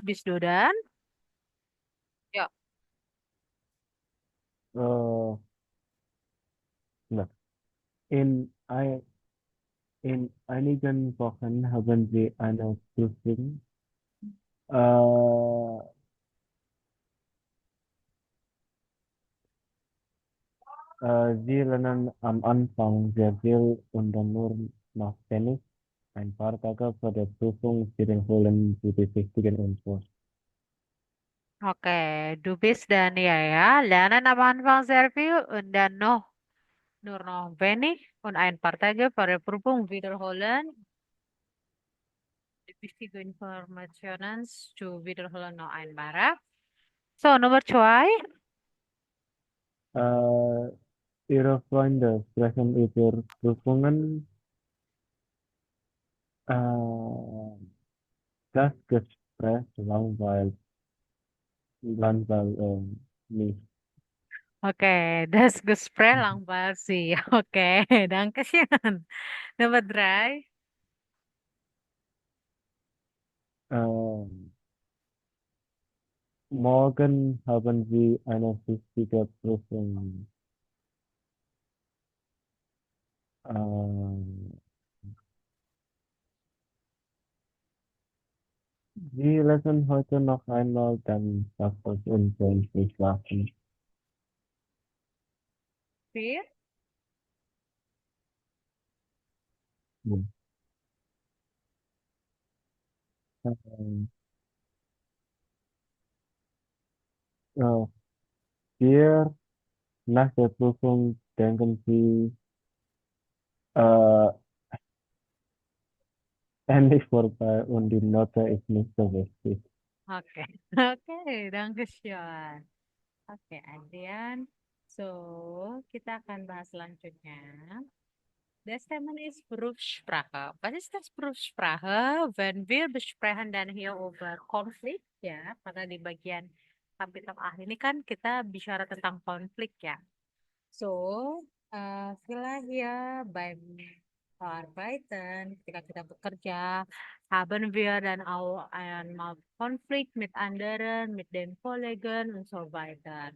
Bis Dodan. Ja. Äh, na, in, ei- in einigen Wochen haben wir eine Prüfung. Sie lernen am Anfang sehr viel und dann nur noch wenig. Ein paar Tage vor der Prüfung wiederholen Sie die wichtigen Infos. Oke, du bist dan ja. Lernen am Anfang sehr viel und dann nur noch wenig und ein paar Tage vor der Prüfung wiederholen. Die wichtigen Informationen zu wiederholen noch einmal. So, Nummer zwei. Äh, Ihre Freunde sprechen über Prüfungen. Das Gespräch langweilt mich. Oke, das Gespräch langweilig sih. Oke, danke schön. Nummer drei. Äh, Morgen haben Sie eine wichtige Prüfung. Äh, Sie lesen heute noch einmal, dann sagt es uns, wenn Sie schlafen. Vier. Hm. Ähm, äh, Vier, nach der Prüfung denken Sie, äh, endlich vorbei und die Note ist nicht so wichtig. Oke, oke, danke schön. Oke, Adrian. So, kita akan bahas selanjutnya. Das Thema ist Berufssprache. Was ist das Berufssprache? Wenn wir besprechen dann hier über Konflik, ya, karena di bagian kapitel A ini kan kita bicara tentang konflik ya. So, vielleicht hier beim Arbeiten, ketika kita bekerja, haben wir dann auch einmal Konflikt mit anderen, mit den Kollegen und so weiter.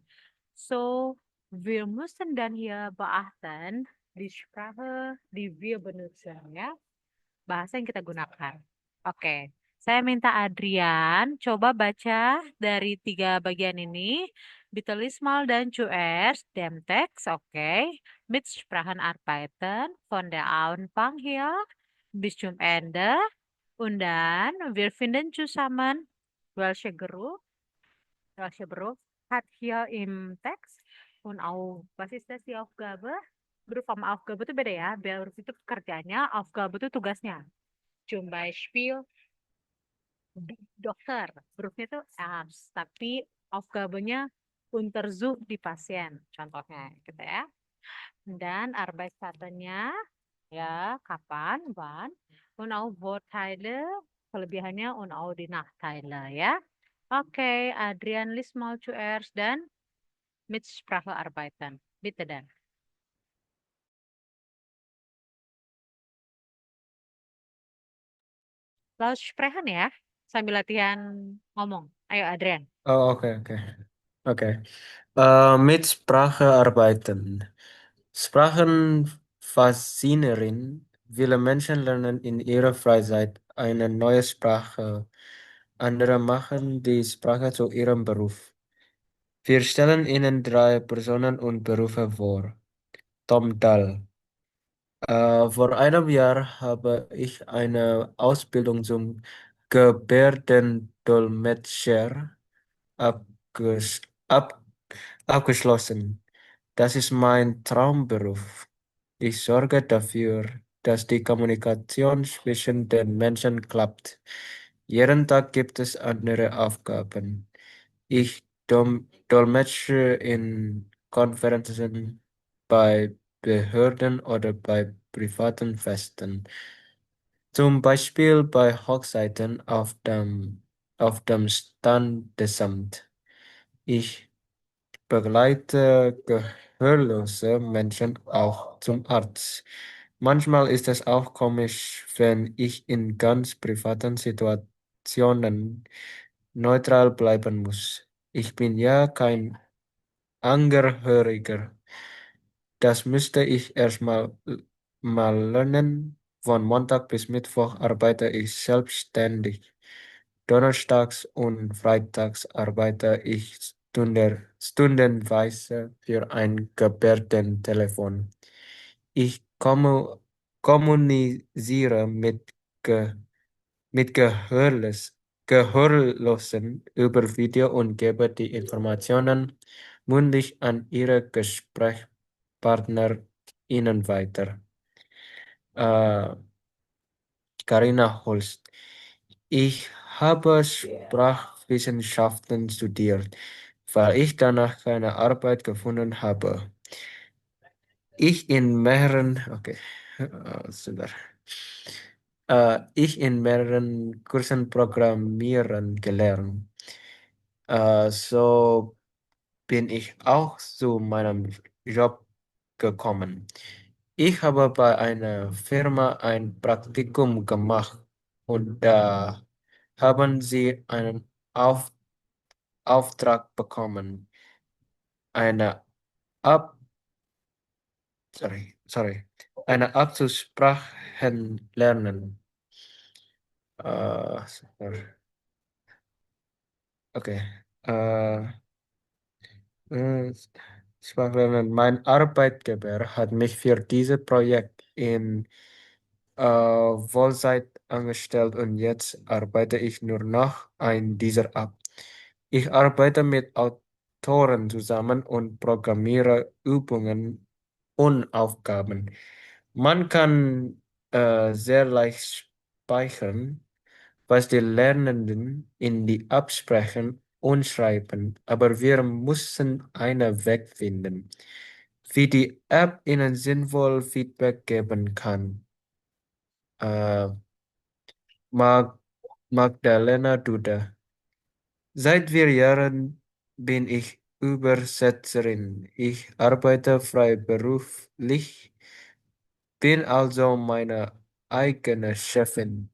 So, wir müssen dann hier beachten die Sprache, die wir benutzen, ya. Bahasa yang kita gunakan. Oke, saya minta Adrian coba baca dari tiga bagian ini. Bitte lies mal dan zuerst dem Text, okay, mit Sprachenarbeiten von der Anfang hier bis zum Ende. Und dann, wir finden zusammen, welche Beruf, welche Beruf hat hier im Text und auch, was ist das die Aufgabe? Beruf sama Aufgabe itu beda ya. Beruf itu pekerjaannya, Aufgabe itu tugasnya. Zum Beispiel dokter, berufnya itu Arzt, tapi Aufgabennya Untersuch di pasien, contohnya gitu ya. Dan Arbeitszeitnya ya kapan, wann, und auch Vorteile, kelebihannya und auch die Nachteile ya. Oke, Adrian liest mal zuerst dan mit Sprache arbeiten. Bitte dan. Laut sprechen ya, sambil latihan ngomong. Ayo Adrian. Oh, okay, okay. Okay. Mit Sprache arbeiten. Sprachen faszinieren. Viele Menschen lernen in ihrer Freizeit eine neue Sprache. Andere machen die Sprache zu ihrem Beruf. Wir stellen Ihnen drei Personen und Berufe vor. Tom Dahl. Vor einem Jahr habe ich eine Ausbildung zum Gebärdendolmetscher abges ab abgeschlossen. Das ist mein Traumberuf. Ich sorge dafür, dass die Kommunikation zwischen den Menschen klappt. Jeden Tag gibt es andere Aufgaben. Ich dolmetsche in Konferenzen bei Behörden oder bei privaten Festen. Zum Beispiel bei Hochzeiten auf dem Standesamt. Ich begleite gehörlose Menschen auch zum Arzt. Manchmal ist es auch komisch, wenn ich in ganz privaten Situationen neutral bleiben muss. Ich bin ja kein Angehöriger. Das müsste ich mal lernen. Von Montag bis Mittwoch arbeite ich selbstständig. Donnerstags und freitags arbeite ich stundenweise für ein Gebärdentelefon. Ich kommuniziere Ge mit Gehörlosen über Video und gebe die Informationen mündlich an ihre GesprächspartnerInnen weiter. Äh, Carina Holst. Ich habe Sprachwissenschaften studiert, weil ich danach keine Arbeit gefunden habe. Okay, sebentar. Ich in mehreren Kursen Programmieren gelernt. So bin ich auch zu meinem Job gekommen. Ich habe bei einer Firma ein Praktikum gemacht und da haben sie einen Auftrag bekommen, eine Ab eine Art zu Sprachen lernen. Sebentar. Okay. Äh, äh, Sprachlernen. Mein Arbeitgeber hat mich für dieses Projekt in Vollzeit angestellt und jetzt arbeite ich nur noch ein dieser ab. Ich arbeite mit Autoren zusammen und programmiere Übungen und Aufgaben. Man kann sehr leicht speichern, was die Lernenden in die absprechen und schreiben, aber wir müssen einen Weg finden, wie die App ihnen sinnvoll Feedback geben kann. Äh, Mag Magdalena Duda. Seit 4 Jahren bin ich Übersetzerin. Ich arbeite freiberuflich, bin also meine eigene Chefin.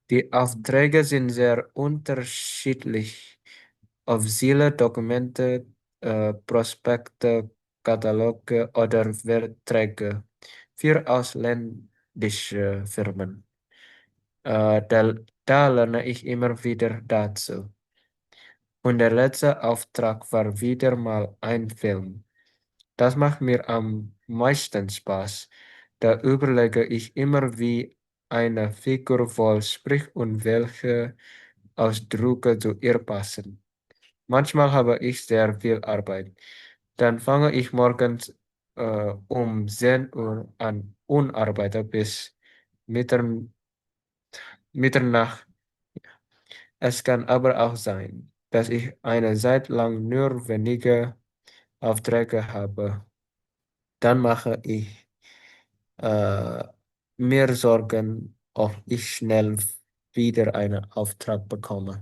Die Aufträge sind sehr unterschiedlich. Auf Ziele, Dokumente, Prospekte, Kataloge oder Verträge für ausländische Firmen. Da lerne ich immer wieder dazu. Und der letzte Auftrag war wieder mal ein Film. Das macht mir am meisten Spaß. Da überlege ich immer, wie eine Figur wohl spricht und welche Ausdrücke zu ihr passen. Manchmal habe ich sehr viel Arbeit. Dann fange ich morgens um 10 Uhr an und arbeite bis Mittern Mitternacht. Es kann aber auch sein, dass ich eine Zeit lang nur wenige Aufträge habe. Dann mache ich äh, mir Sorgen, ob ich schnell wieder einen Auftrag bekomme.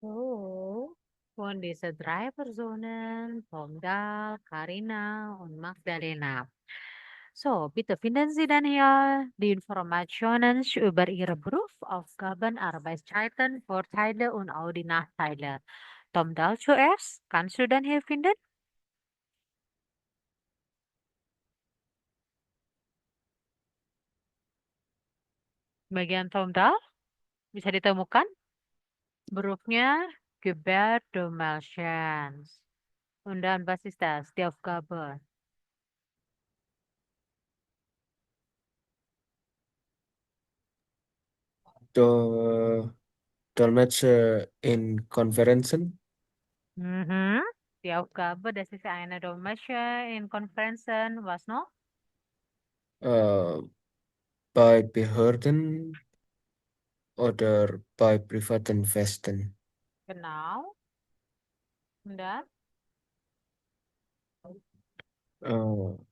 So, von diese drei Personen, Tom Dahl, Karina und Magdalena. So, bitte finden Sie dann hier die Informationen über Ihre Berufsaufgaben, Arbeitszeiten, Vorteile und auch die Nachteile. Tom Dahl zuerst, kannst du dann hier finden? Bagian Tom Dahl bisa ditemukan berufnya Gebärdomschans. Und dann, was ist das? Die Aufgabe. Do, Dolmetscher in Konferenzen, Mhm. Die Aufgabe, das ist eine Dolmetscher in Konferenzen. Was noch? äh, bei Behörden oder bei privaten Festen. Genau. Und dann? Äh,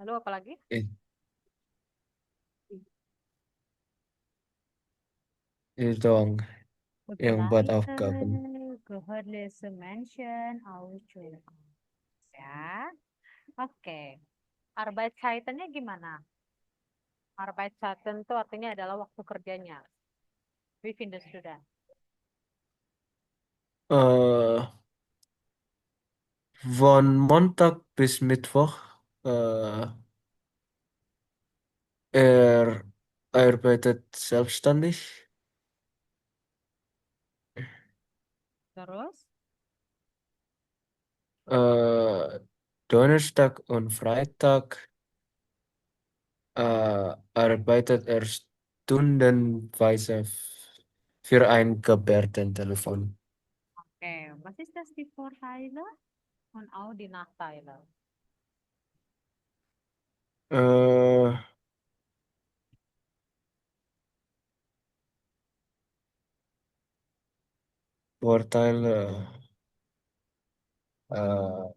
Lalu apa lagi? i- itu doang yang buat Begleiter, Aufgaben. gehörliche Menschen, Ausstellungen. Oke. Arbeitszeitennya gimana? Arbeitszeiten itu artinya adalah waktu kerjanya. Wie findest du das? Äh, von Montag bis Mittwoch. Äh, er arbeitet selbstständig. Terus, Äh, Donnerstag und Freitag arbeitet er stundenweise für ein Gebärdentelefon. oke. Was ist das die Vorteile und auch die Nachteile? Äh, Vorteile. Äh,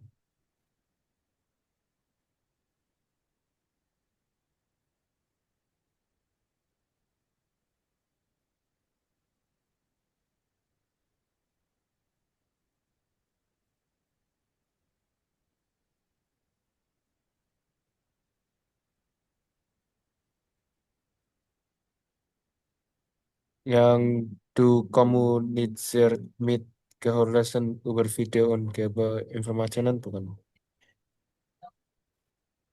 yang du kommuniziert mit Gehörlosen über Video und gebe Informationen bukan?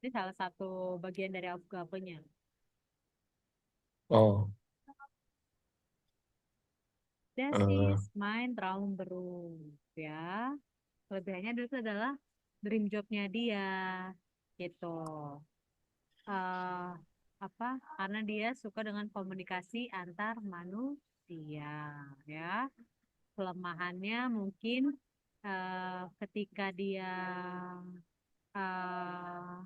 Ini salah satu bagian dari Aufgabennya. Oh, Das äh, ist mein Traumberuf, ya. Kelebihannya itu adalah dream jobnya dia, gitu. eh apa? Karena dia suka dengan komunikasi antar manusia, ya. Kelemahannya mungkin ketika dia eh,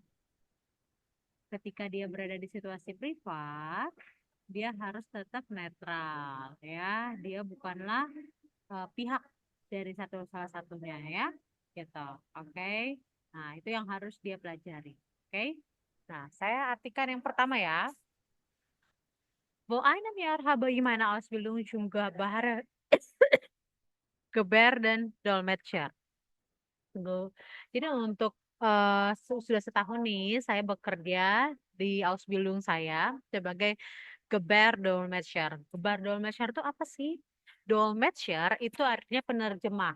ketika dia berada di situasi privat, dia harus tetap netral, ya. Dia bukanlah pihak dari salah satunya, ya, gitu. Oke. Nah, itu yang harus dia pelajari. Oke. Nah, saya artikan yang pertama ya. Wo einem Jahr habe ich meine Ausbildung zum Geber dan Dolmetscher. Tunggu. Jadi untuk sudah setahun nih saya bekerja di Ausbildung saya sebagai Geber Dolmetscher. Geber Dolmetscher itu apa sih? Dolmetscher itu artinya penerjemah.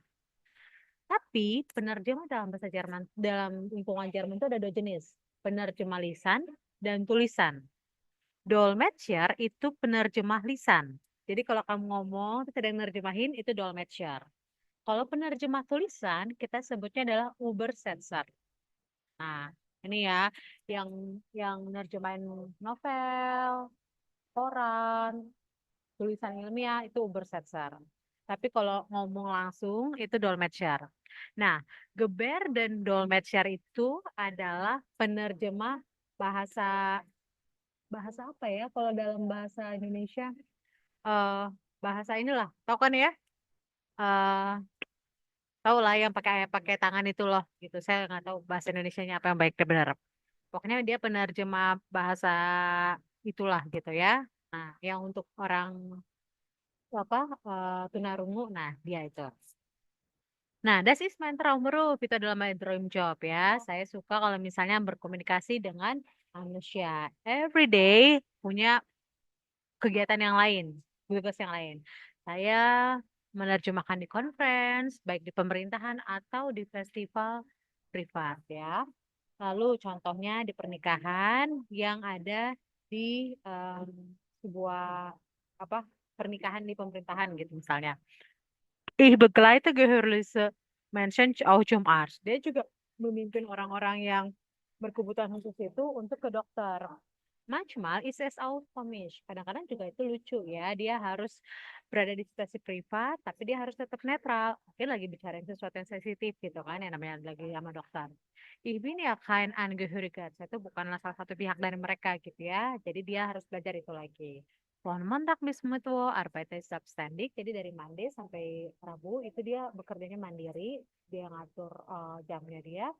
Tapi penerjemah dalam bahasa Jerman, dalam lingkungan Jerman itu ada dua jenis, penerjemah lisan dan tulisan. Dolmetscher itu penerjemah lisan. Jadi kalau kamu ngomong terus ada yang nerjemahin itu dolmetscher. Kalau penerjemah tulisan kita sebutnya adalah Übersetzer. Nah, ini ya yang nerjemahin novel, koran, tulisan ilmiah itu Übersetzer. Tapi kalau ngomong langsung itu Dolmetscher. Nah, Geber dan Dolmetscher itu adalah penerjemah bahasa bahasa apa ya? Kalau dalam bahasa Indonesia eh bahasa inilah, tahu kan ya? Eh tahu lah yang pakai pakai tangan itu loh, gitu. Saya nggak tahu bahasa Indonesianya apa yang baik dan benar. Pokoknya dia penerjemah bahasa itulah gitu ya. Nah, yang untuk orang apa tunarungu, nah dia itu. Nah, das ist mein Traumberuf, itu adalah my dream job ya. Saya suka kalau misalnya berkomunikasi dengan manusia. Every day punya kegiatan yang lain, tugas yang lain. Saya menerjemahkan di conference, baik di pemerintahan atau di festival privat ya. Lalu contohnya di pernikahan yang ada di sebuah apa pernikahan di pemerintahan gitu misalnya. Ich begleite gehörlose Menschen auch zum Arzt. Dia juga memimpin orang-orang yang berkebutuhan khusus itu untuk ke dokter. Manchmal ist es auch komisch. Kadang-kadang juga itu lucu ya. Dia harus berada di situasi privat, tapi dia harus tetap netral. Mungkin lagi bicarain sesuatu yang sensitif gitu kan, yang namanya lagi sama dokter. Ich bin ja kein Angehöriger. Saya itu bukanlah salah satu pihak dari mereka gitu ya. Jadi dia harus belajar itu lagi. Von Montag bis Mittwoch arbeite ich selbstständig. Jadi dari Monday sampai Rabu itu dia bekerjanya mandiri. Dia ngatur jamnya dia.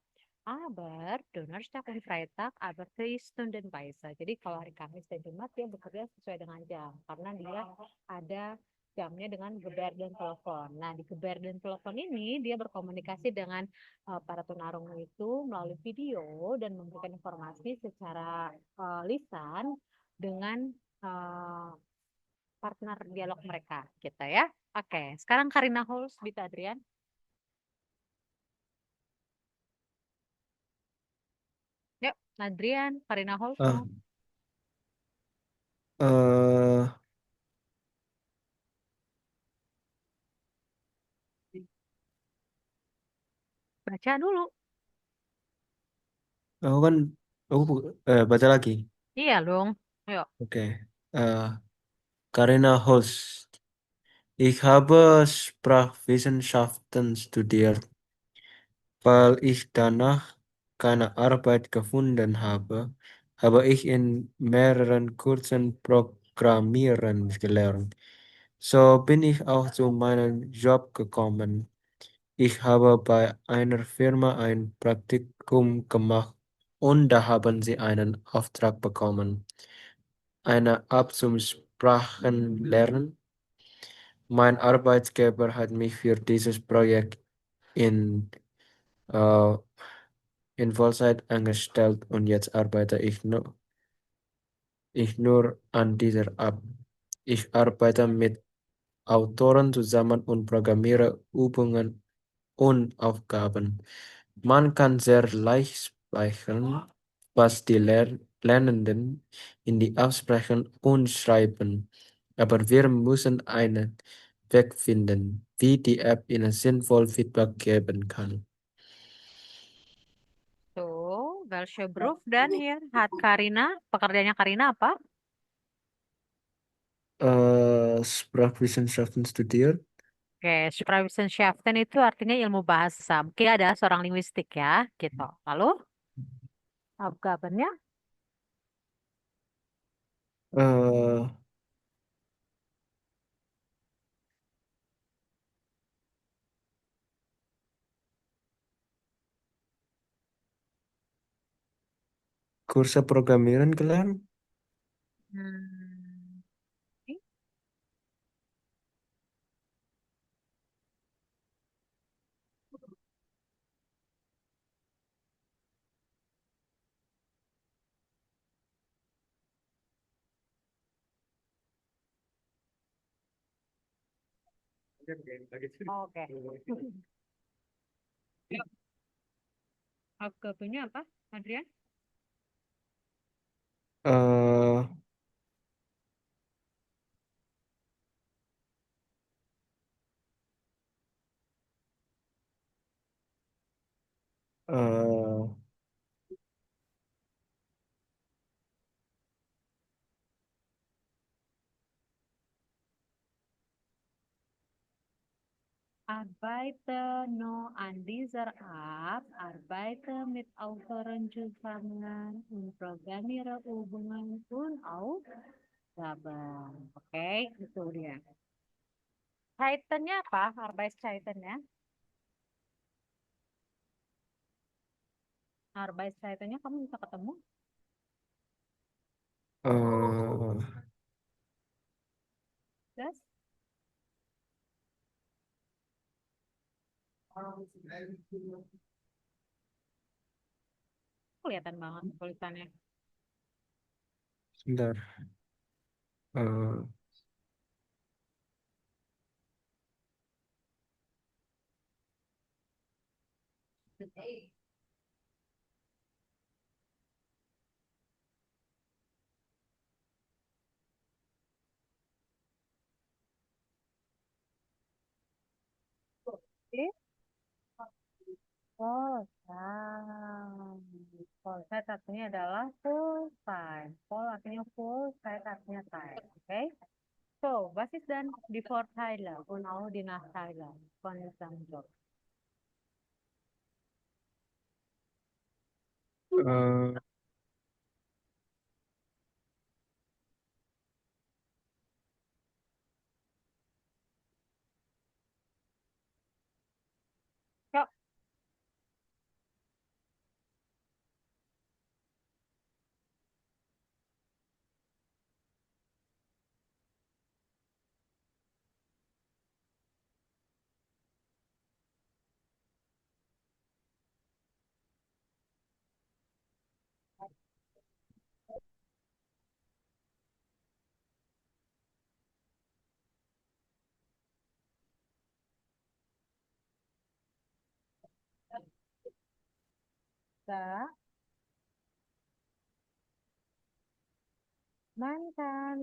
Aber Donnerstag und Freitag arbeite ich stundenweise. Jadi kalau hari Kamis dan Jumat dia bekerja sesuai dengan jam karena dia ada jamnya dengan geber dan telepon. Nah, di geber dan telepon ini dia berkomunikasi dengan para tunarung itu melalui video dan memberikan informasi secara lisan dengan eh, partner dialog mereka, gitu ya. Oke, sekarang Karina Holz, Bita Adrian. Yuk, Adrian, Karina Holz Ah, mau eh, baca dulu. aku kan baca lagi. Iya dong. Yuk. Oke. Carina Holst. Ich habe Sprachwissenschaften studiert, weil ich danach keine Arbeit gefunden habe, habe ich in mehreren Kursen Programmieren gelernt. So bin ich auch zu meinem Job gekommen. Ich habe bei einer Firma ein Praktikum gemacht und da haben sie einen Auftrag bekommen. Eine App zum Sprachenlernen. Mein Arbeitgeber hat mich für dieses Projekt in, äh, in Vollzeit angestellt und jetzt arbeite ich nur an dieser App. Ich arbeite mit Autoren zusammen und programmiere Übungen und Aufgaben. Man kann sehr leicht speichern, was die Lernenden in die Aussprechen und schreiben. Aber wir müssen einen Weg finden, wie die App Ihnen sinnvoll Feedback geben kann. Tuh, welche Beruf dan hier hat Karina. Pekerjaannya Karina apa? Sprachwissenschaften studiert. Oke, Sprachwissenschaftler itu artinya ilmu bahasa. Mungkin ada seorang linguistik ya, gitu. Lalu, Aufgabennya? Äh, Kurse Programmieren gelernt. Hmm. Oke. Aufgabennya apa, Adrian? Äh, äh, Arbeite no an dieser App, arbeite mit Autoren zusammen und programmiere Übungen und Aufgaben. Oke, itu dia. Kaitannya apa? Arbeitskaitannya? Arbeitskaitannya kamu bisa ketemu? äh, Gas? Kelihatan banget tulisannya. Sebentar. Äh, Oke. Full time. Full time artinya adalah full time. Full artinya full, time artinya time. Oke? So, was ist dann die Vorteile und auch die Nachteile von diesem Job? äh, Yuk,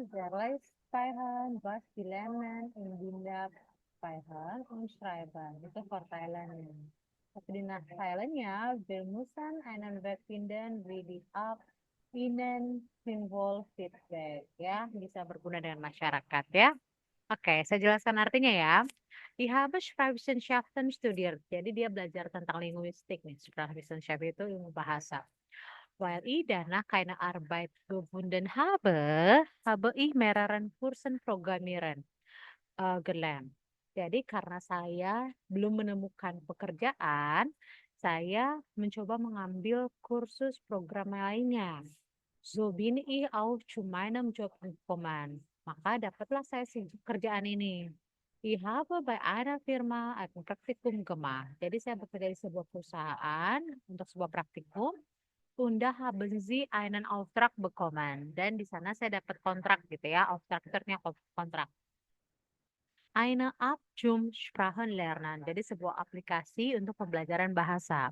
sehr Leistungen, was die lernen in Dinda Speichern und Schreiben. Itu for Thailand. Tapi di Thailandnya, wir müssen einen Weg finden, wie die App Ihnen sinnvoll Feedback. Ya, bisa berguna dengan masyarakat ya. Oke, saya jelaskan artinya ya. Ich habe Sprachwissenschaften studiert. Jadi dia belajar tentang linguistik nih. Sprachwissenschaft itu ilmu bahasa. Weil ich danach keine Arbeit gefunden habe ich mehreren Kursen Programmieren gelernt. Jadi karena saya belum menemukan pekerjaan, saya mencoba mengambil kursus program lainnya. So bin ich auch zu meinem Job gekommen. Maka dapatlah saya kerjaan ini. Ich habe bei einer Firma ein Praktikum gemacht. Jadi saya bekerja di sebuah perusahaan untuk sebuah praktikum. Und da haben Sie einen Auftrag bekommen. Dan di sana saya dapat kontrak gitu ya. Auftrag itu artinya kontrak. Eine App zum Sprachen lernen. Jadi sebuah aplikasi untuk pembelajaran bahasa.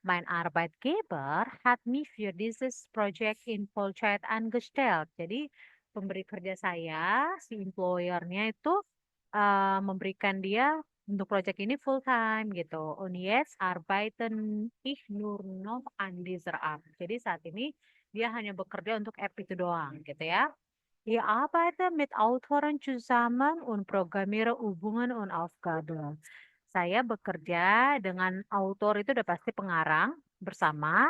Mein Arbeitgeber hat mich für dieses Projekt in Vollzeit angestellt. Jadi pemberi kerja saya, si employernya itu memberikan dia untuk proyek ini full time gitu. Und jetzt arbeiten ich nur noch an dieser App. Jadi saat ini dia hanya bekerja untuk app itu doang gitu ya. Ich arbeite mit Autoren zusammen und programmiere Übungen und Aufgaben. Saya bekerja dengan autor itu udah pasti pengarang bersama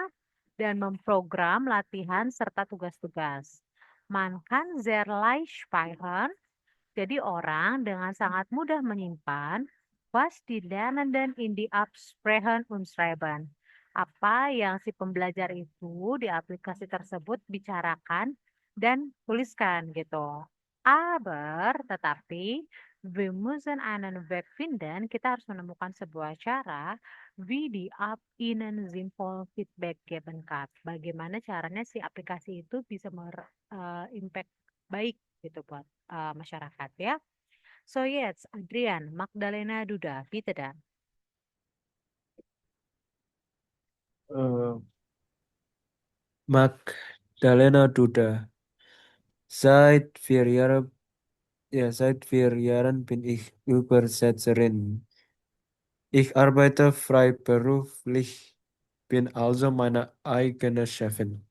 dan memprogram latihan serta tugas-tugas. Man kann sehr leicht speichern, jadi orang dengan sangat mudah menyimpan was die Lernenden in die Absprechen und Schreiben. Apa yang si pembelajar itu di aplikasi tersebut bicarakan dan tuliskan gitu. Aber, tetapi, wir müssen einen Weg finden, kita harus menemukan sebuah cara, wie die App Ihnen sinnvoll Feedback geben kann. Bagaimana caranya si aplikasi itu bisa impact baik gitu buat masyarakat ya. So yes, Adrian, Magdalena Duda, bitte da. Magdalena Duda. Seit 4 Jahren bin ich Übersetzerin. Ich arbeite freiberuflich, bin also meine eigene Chefin.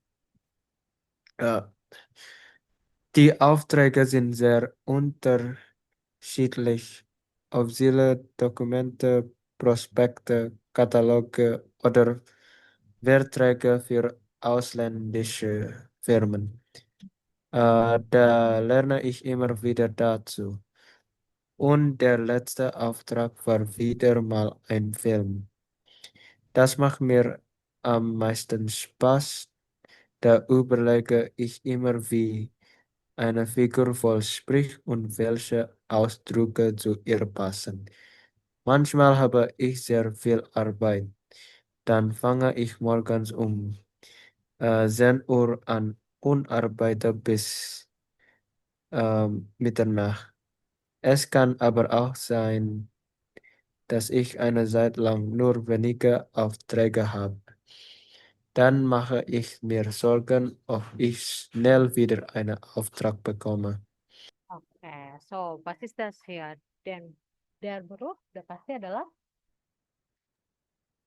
Die Aufträge sind sehr unterschiedlich. Auxiliary Dokumente, Prospekte, Kataloge oder Verträge für ausländische Firmen. Da lerne ich immer wieder dazu. Und der letzte Auftrag war wieder mal ein Film. Das macht mir am meisten Spaß. Da überlege ich immer, wie eine Figur voll spricht und welche Ausdrücke zu ihr passen. Manchmal habe ich sehr viel Arbeit. Dann fange ich morgens um 10 Uhr an und arbeite bis Mitternacht. Es kann aber auch sein, dass ich eine Zeit lang nur wenige Aufträge habe. Dann mache ich mir Sorgen, ob ich schnell wieder einen Auftrag bekomme. Oke, so was ist das hier? Der Beruf udah pasti adalah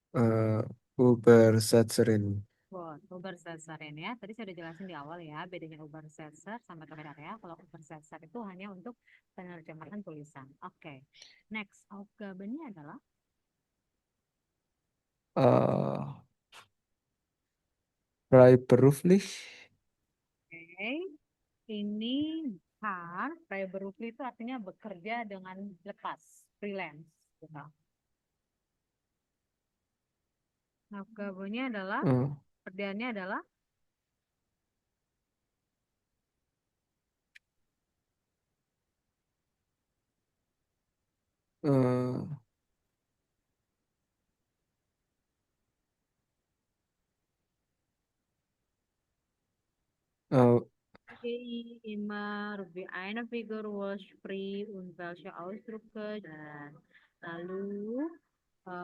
Äh, Übersetzerin. Übersetzerin ya. Tadi saya udah jelasin di awal ya, bedanya Übersetzer sama Tohedar ya. Kalau Übersetzer itu hanya untuk penerjemahan tulisan. Oke, next, Aufgabennya adalah Äh, Freiberuflich. oke, ini kan freiberuflich itu artinya bekerja dengan lepas, freelance. Gitu. Aufgabennya adalah, Äh, pekerjaannya adalah äh, äh, immer wie eine Figur was free und welche Ausdrücke dan lalu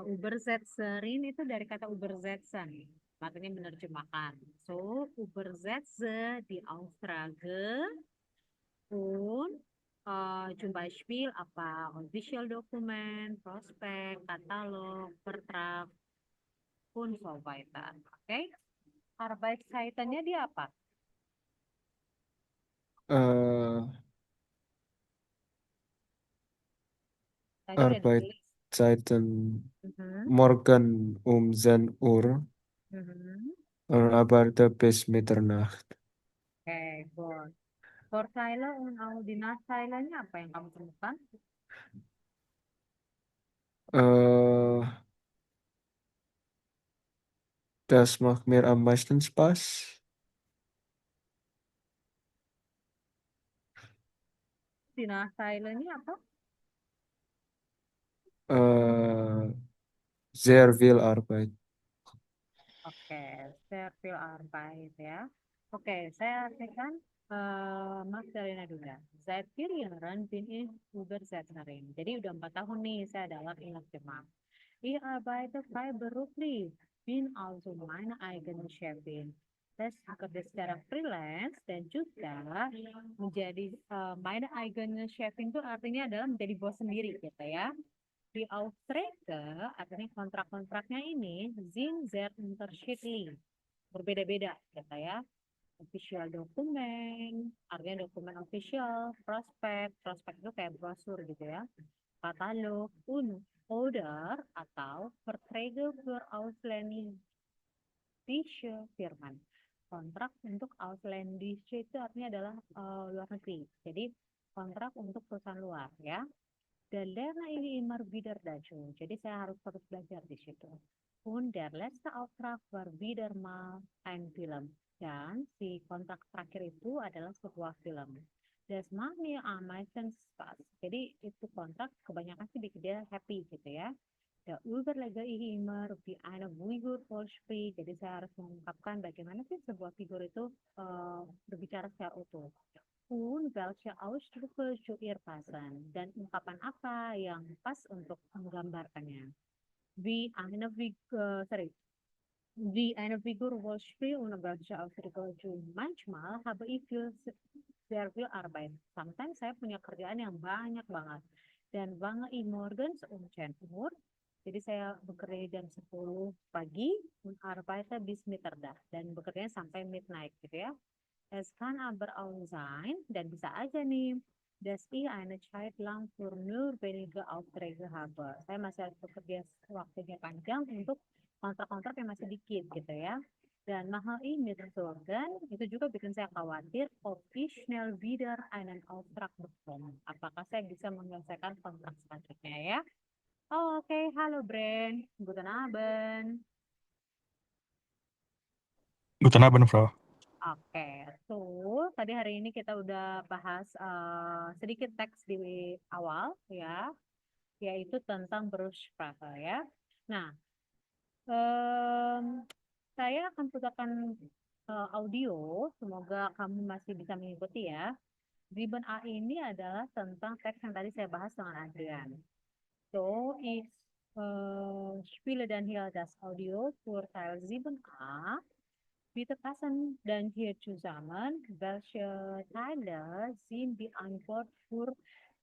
Übersetzerin itu dari kata Übersetzen artinya menerjemahkan. So Übersetze die Aufträge Und zum Beispiel apa? Official Dokumen, Prospek, Katalog, Vertrag, und so weiter. Oke? Arbeitszeitennya dia apa? Eh, Tadi udah ditulis. Arbeitszeiten Mhm, morgen um 10 Uhr mhm. und arbeite bis Mitternacht. Oke, good. Vorteile und Audinasteilenya apa yang kamu temukan? Äh, Das macht mir am meisten Spaß. Audinasteilenya apa? Äh, Sehr viel Arbeit. Oke, sehr viel Arbeit ya. Oke, saya artikan Magdalena Dunda. Seit 4 Jahren bin ich Übersetzerin. Jadi udah 4 tahun nih saya adalah penerjemah. Ich arbeite freiberuflich, bin also meine eigene Chefin. Saya bekerja secara freelance dan juga menjadi meine eigene Chefin itu artinya adalah menjadi bos sendiri gitu ya. Di Aufträge, artinya kontrak-kontraknya ini, sind sehr unterschiedlich, berbeda-beda gitu ya. Official dokumen, artinya dokumen official, prospek, prospek itu kayak brosur gitu ya. Katalog, order atau Verträge für ausländische Firmen. Kontrak untuk ausländische itu artinya adalah luar negeri. Jadi kontrak untuk perusahaan luar ya. Dan lernen ini immer wieder dazu. Jadi saya harus terus belajar di situ. Und der letzte Auftrag war wieder mal ein Film. Dan si kontrak terakhir itu adalah sebuah film. Das macht mir am meisten Spaß. Jadi itu kontrak kebanyakan sih bikin dia happy gitu ya. Der überlege ich immer wie eine Figur vollspricht. Jadi saya harus mengungkapkan bagaimana sih sebuah figur itu berbicara secara utuh. Und welche Ausdrücke zu ihr passen dan ungkapan apa yang pas untuk menggambarkannya. Wie eine Figur Wortspiel und welche Ausdrücke zu manchmal habe ich sehr viel Arbeit. Sometimes saya punya kerjaan yang banyak banget. Dan wange ich morgens um 10 Uhr. Jadi saya bekerja jam 10 pagi und arbeite bis Mitternacht dan bekerja sampai midnight gitu ya. Es kann aber auch sein, dan bisa aja nih, dass ich eine Zeit lang für nur wenige Aufträge habe. Saya masih harus bekerja waktunya panjang untuk kontrak-kontrak yang masih dikit gitu ya. Dan mahal ini Sorgen, itu juga bikin saya khawatir, ob ich schnell wieder einen Auftrag bekomme. Apakah saya bisa menyelesaikan kontrak selanjutnya ya? Oh, oke, halo Bren. Guten Abend. Guten Abend, Frau. Oke, tuh tadi hari ini kita udah bahas sedikit teks di awal ya, yaitu tentang Berufssprache ya. Nah, saya akan putarkan audio, semoga kamu masih bisa mengikuti ya. Ribbon A ini adalah tentang teks yang tadi saya bahas dengan Adrian. So, ich spiele dann hier das Audio für Teil 7a. Bitte passen dann hier zusammen, welche Teile sind die Antwort für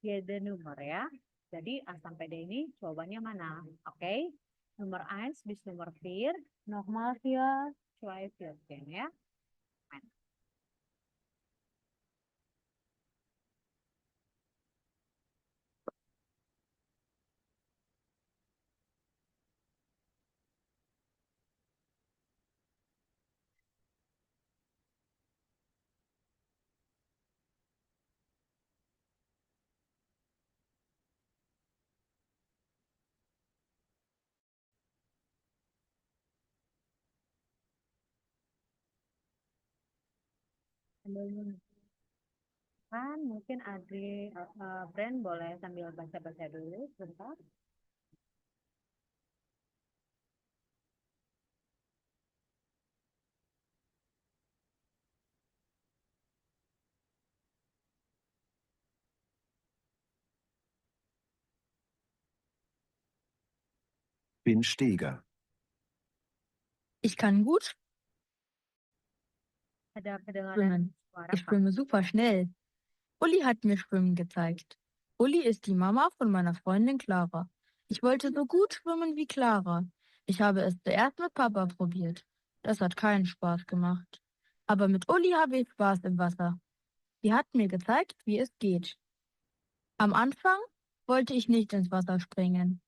jede Nummer ya. Jadi A sampai D ini jawabannya mana? Oke. Nomor 1 bis nomor 4. Nochmal hier 2, 14 ya. Kan mungkin Adri Brand boleh sambil baca-baca dulu sebentar. Bin Steger. Ich kann gut Ada kedengaran schwimmen. suara Ich Pak. schwimme super schnell. Uli hat mir Schwimmen gezeigt. Uli ist die Mama von meiner Freundin Clara. Ich wollte so gut schwimmen wie Clara. Ich habe es zuerst mit Papa probiert. Das hat keinen Spaß gemacht. Aber mit Uli habe ich Spaß im Wasser. Sie hat mir gezeigt, wie es geht. Am Anfang wollte ich nicht ins Wasser springen.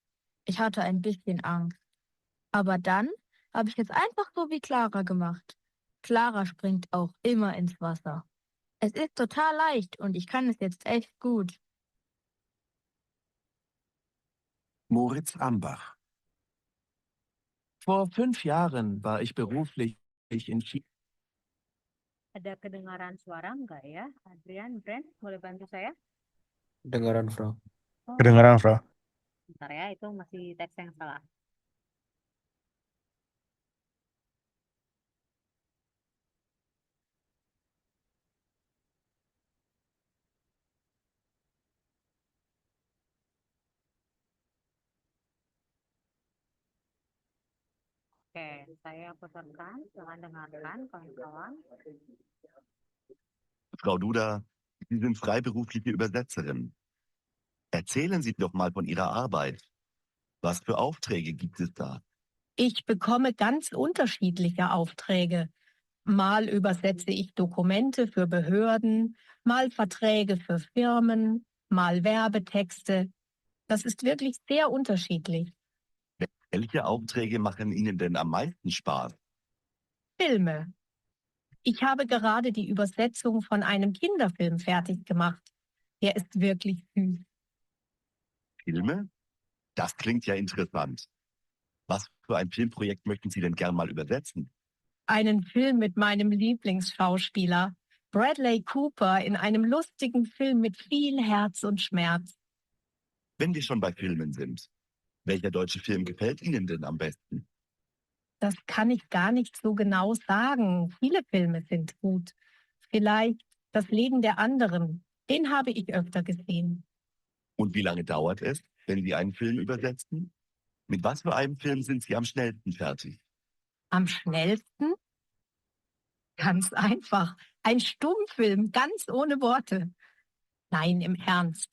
Ich hatte ein bisschen Angst. Aber dann habe ich es einfach so wie Clara gemacht. Clara springt auch immer ins Wasser. Es ist total leicht und ich kann es jetzt echt gut. Moritz Ambach. Vor 5 Jahren war ich beruflich in China. Ada kedengaran suara enggak ya? Adrian, Brand, boleh bantu saya? Dengaran, Frau. Oh, Kedengaran, Fra. bentar ya, itu masih teks yang salah. Oke, saya putarkan, jangan dengarkan kawan-kawan. Frau Duda, Sie sind freiberufliche Übersetzerin. Erzählen Sie doch mal von Ihrer Arbeit. Was für Aufträge gibt es da? Ich bekomme ganz unterschiedliche Aufträge. Mal übersetze ich Dokumente für Behörden, mal Verträge für Firmen, mal Werbetexte. Das ist wirklich sehr unterschiedlich. Welche Aufträge machen Ihnen denn am meisten Spaß? Filme. Ich habe gerade die Übersetzung von einem Kinderfilm fertig gemacht. Der ist wirklich süß. Filme? Das klingt ja interessant. Was für ein Filmprojekt möchten Sie denn gern mal übersetzen? Einen Film mit meinem Lieblingsschauspieler, Bradley Cooper, in einem lustigen Film mit viel Herz und Schmerz. Wenn wir schon bei Filmen sind, welcher deutsche Film gefällt Ihnen denn am besten? Das kann ich gar nicht so genau sagen. Viele Filme sind gut. Vielleicht Das Leben der anderen. Den habe ich öfter gesehen. Und wie lange dauert es, wenn Sie einen Film übersetzen? Mit was für einem Film sind Sie am schnellsten fertig? Am schnellsten? Ganz einfach. Ein Stummfilm, ganz ohne Worte. Nein, im Ernst.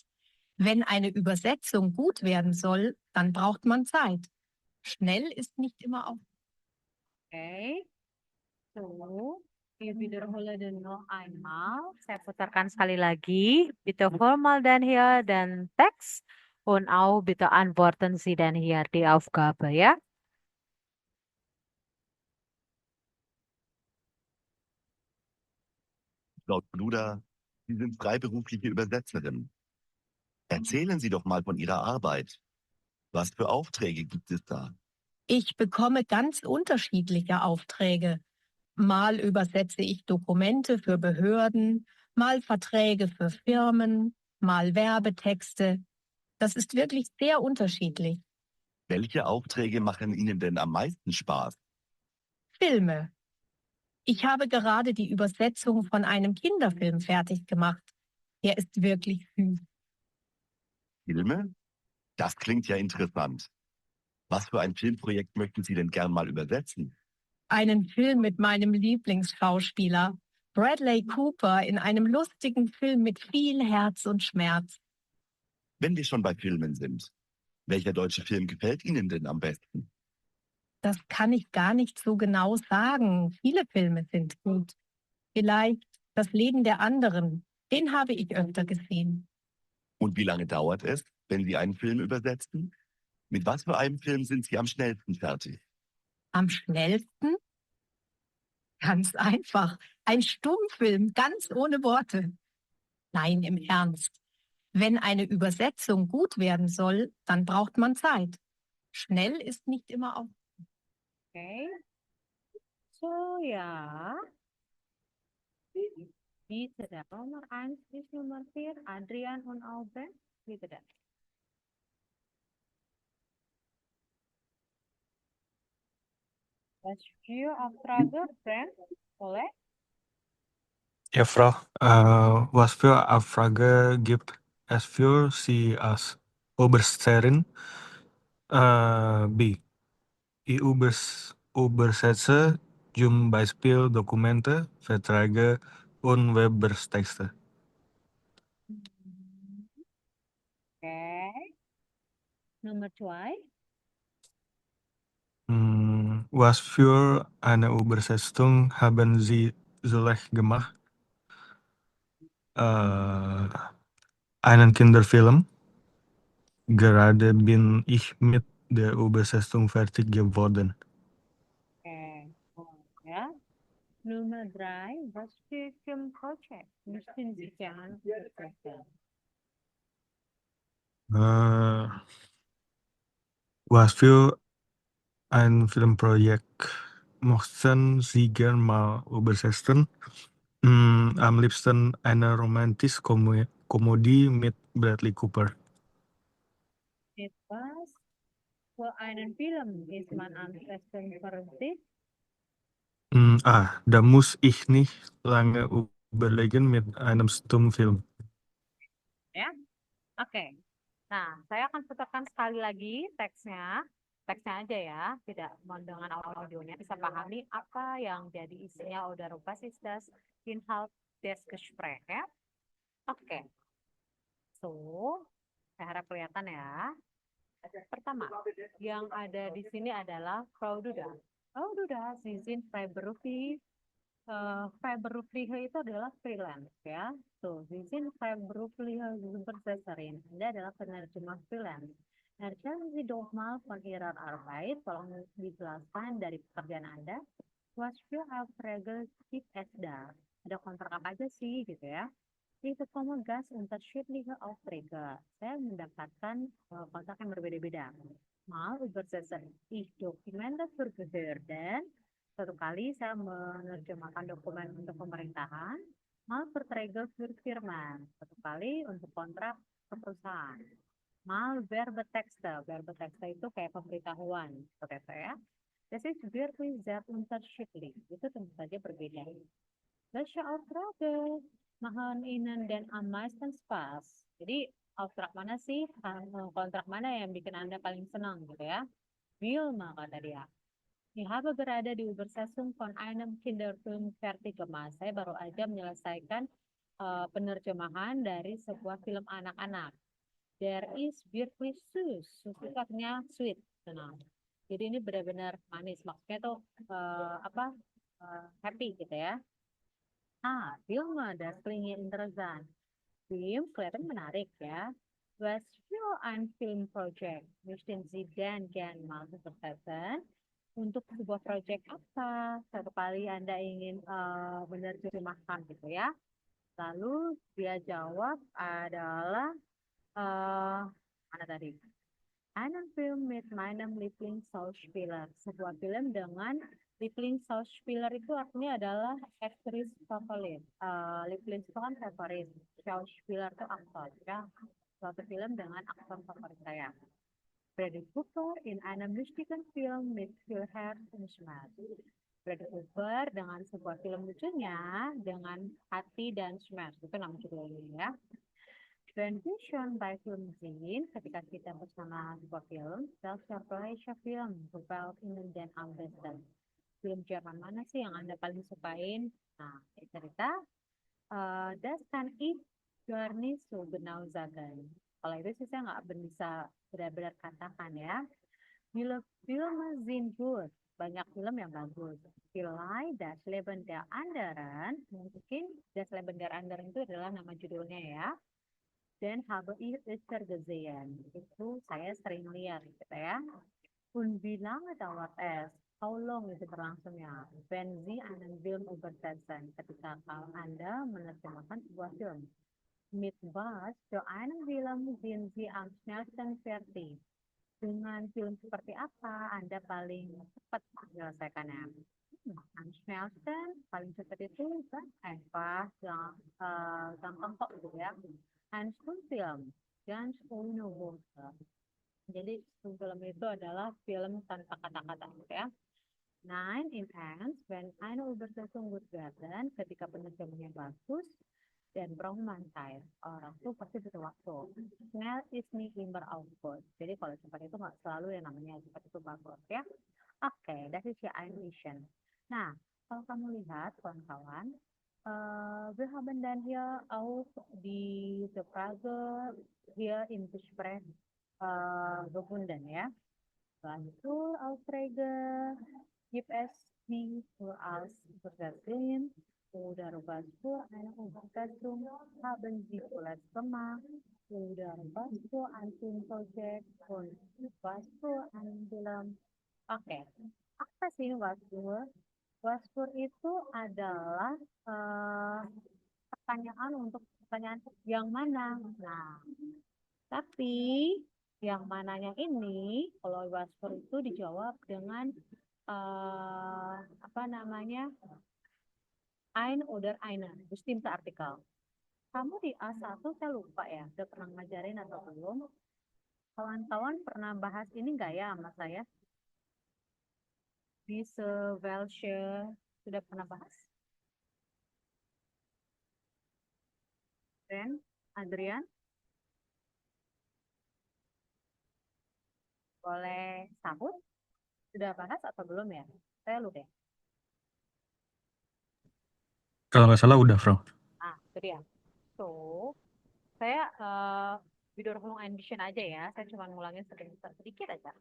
Wenn eine Übersetzung gut werden soll, dann braucht man Zeit. Schnell ist nicht immer auf. Oke, so, wir wiederholen noch einmal. Saya putarkan sekali lagi. Bitte formal dan hier dan Text und auch bitte antworten Sie dann hier die Aufgabe, ja? Frau Duda, Sie sind freiberufliche Übersetzerin. Erzählen Sie doch mal von Ihrer Arbeit. Was für Aufträge gibt es da? Ich bekomme ganz unterschiedliche Aufträge. Mal übersetze ich Dokumente für Behörden, mal Verträge für Firmen, mal Werbetexte. Das ist wirklich sehr unterschiedlich. Welche Aufträge machen Ihnen denn am meisten Spaß? Filme. Ich habe gerade die Übersetzung von einem Kinderfilm fertig gemacht. Der ist wirklich süß. Filme? Das klingt ja interessant. Was für ein Filmprojekt möchten Sie denn gern mal übersetzen? Einen Film mit meinem Lieblingsschauspieler, Bradley Cooper, in einem lustigen Film mit viel Herz und Schmerz. Wenn wir schon bei Filmen sind, welcher deutsche Film gefällt Ihnen denn am besten? Das kann ich gar nicht so genau sagen. Viele Filme sind gut. Vielleicht Das Leben der anderen. Den habe ich öfter gesehen. Und wie lange dauert es, wenn Sie einen Film übersetzen? Mit was für einem Film sind Sie am schnellsten fertig? Am schnellsten? Ganz einfach. Ein Stummfilm, ganz ohne Worte. Nein, im Ernst. Wenn eine Übersetzung gut werden soll, dann braucht man Zeit. Schnell ist nicht immer auf. Oke. So, ja. Bitte der Nummer 1 bis Nummer 4, Adrian und Auben. Bitte der. Was für Aufträge, Brand? Boleh? Ja, Frau. Was für Aufträge gibt es für Sie als Obersterin? B. Übersetze zum Beispiel Dokumente, Verträge und Werbetexte. Nummer 2. Was für eine Übersetzung haben Sie zuletzt gemacht? Einen Kinderfilm. Gerade bin ich mit der Übersetzung fertig geworden. Oke. Ya. Nummer 3. Was für Filmprojekt möchten Sie gerne besprechen? Was für ein Filmprojekt möchten Sie gern mal übersetzen? Am liebsten eine romantische Komödie mit Bradley Cooper. Mit was für einen Film ist man am besten berhenti? Da muss ich nicht lange überlegen mit einem Stummfilm. Ya. Oke. Nah, saya akan putarkan sekali lagi teksnya. Teksnya aja ya, tidak dengan audionya bisa pahami apa yang jadi isinya oder was ist das Inhalt des Gesprächs ya. Oke. So, saya harap kelihatan ya. Pertama, yang ada di sini adalah Frau Duda. Frau Duda, Sie sind freiberuflich. Freiberufliche itu adalah freelance ya. So, Sie sind freiberufliche Übersetzerin. Anda adalah penerjemah freelance. Erzählen Sie doch mal von Ihrer Arbeit. Tolong dijelaskan dari pekerjaan Anda. Was für Aufträge gibt es da? Ada kontrak apa aja sih gitu ya. Ich bekomme ganz unterschiedliche Aufträge. Saya mendapatkan kontrak yang berbeda-beda. Mal übersetzen ich Dokumente für Behörden. Satu kali saya menerjemahkan dokumen untuk pemerintahan. Mal Verträge für Firmen. Satu kali untuk kontrak ke perusahaan. Mal Werbetexte. Werbetexte itu kayak pemberitahuan. Seperti itu ya. Das ist wirklich sehr unterschiedlich. Itu tentu saja berbeda. Welche Aufträge machen Ihnen denn am meisten Spaß? Jadi kontrak mana sih, kontrak mana yang bikin Anda paling senang gitu ya? Wilma kata dia. Ich habe gerade die Übersetzung von einem Kinderfilm fertig gemacht. Saya baru aja menyelesaikan penerjemahan dari sebuah film anak-anak. Der ist wirklich süß. Süß itu artinya sweet. Tenang. Jadi ini benar-benar manis. Maksudnya tuh happy gitu ya. Wilma, das klingt interessant. Film kelihatan menarik ya. Was für ein Filmprojekt möchten Sie denn gern mal besetzen? Untuk sebuah proyek apa? Satu kali Anda ingin menerjemahkan gitu ya. Lalu dia jawab adalah mana tadi? Einen Film mit meinem Lieblingsschauspieler. Sebuah film dengan Lieblingsschauspieler itu artinya adalah aktris favorit. Lieblings itu kan favorit. Schauspieler itu aktor. Ya. Suatu film dengan aktor favorit saya. Bradley Cooper in einem lustigen Film mit viel Herz und Schmerz. Bradley Cooper dengan sebuah film lucunya dengan hati dan schmerz. Itu nama judulnya ya. Transition by Film Zin, ketika kita bersama sebuah film, welcher film gewalt Ihnen denn am besten? Film Jerman mana sih yang Anda paling sukain? Nah, cerita, das kann ich gar nicht so genau sagen. Kalau itu sih saya nggak bisa benar-benar katakan ya. Viele Filme sind gut. Banyak film yang bagus. Vielleicht das Leben der anderen, mungkin das Leben der anderen itu adalah nama judulnya ya. Dan habe ich es gesehen. Itu saya sering lihat gitu ya. Und wie lange dauert es? How long itu berlangsungnya? Wenn Sie einen Film übersetzen, ketika Anda menerjemahkan sebuah film. Mit was für einen Film sind Sie am schnellsten fertig? Dengan film seperti apa Anda paling cepat menyelesaikannya? Am schnellsten, paling cepat itu kan yang gampang kok gitu ya. Ein Stummfilm, ganz ohne Worte. Jadi film itu adalah film tanpa kata-kata ya. Nein, im Ernst, wenn eine Übersetzung gut werden, ketika penerjemahannya bagus dan Brauchmann-Zeit, orang tuh pasti butuh waktu. Schnell ist nicht immer auch gut. Jadi kalau cepat itu nggak selalu yang namanya cepat itu bagus ya. Oke, das ist ja ein Mission. Nah, kalau kamu lihat kawan-kawan, wir haben dann hier auch die Frage hier im Gespräch gefunden ya. Wanneer Aufträge gibt es die für als Übersetzung oder was für eine Übersetzung haben Sie zuletzt gemacht oder was für ein Filmprojekt und was für ein Film? Oke, apa sih wasfur? Wasfur itu adalah pertanyaan untuk pertanyaan yang mana. Nah, tapi yang mananya ini, kalau wasfur itu dijawab dengan apa namanya, ein oder eine, bestimmte Artikel. Kamu di A1 saya lupa ya, udah pernah ngajarin atau belum? Kawan-kawan pernah bahas ini nggak ya sama saya? Di Welche sudah pernah bahas? Ren, Adrian, boleh sahut? Sudah bahas atau belum ya? Saya lupa ya. Kalau nggak salah udah, Bro. Ah, itu dia. So, saya wiederholung ein bisschen aja ya. Saya cuma ngulangin sedikit aja.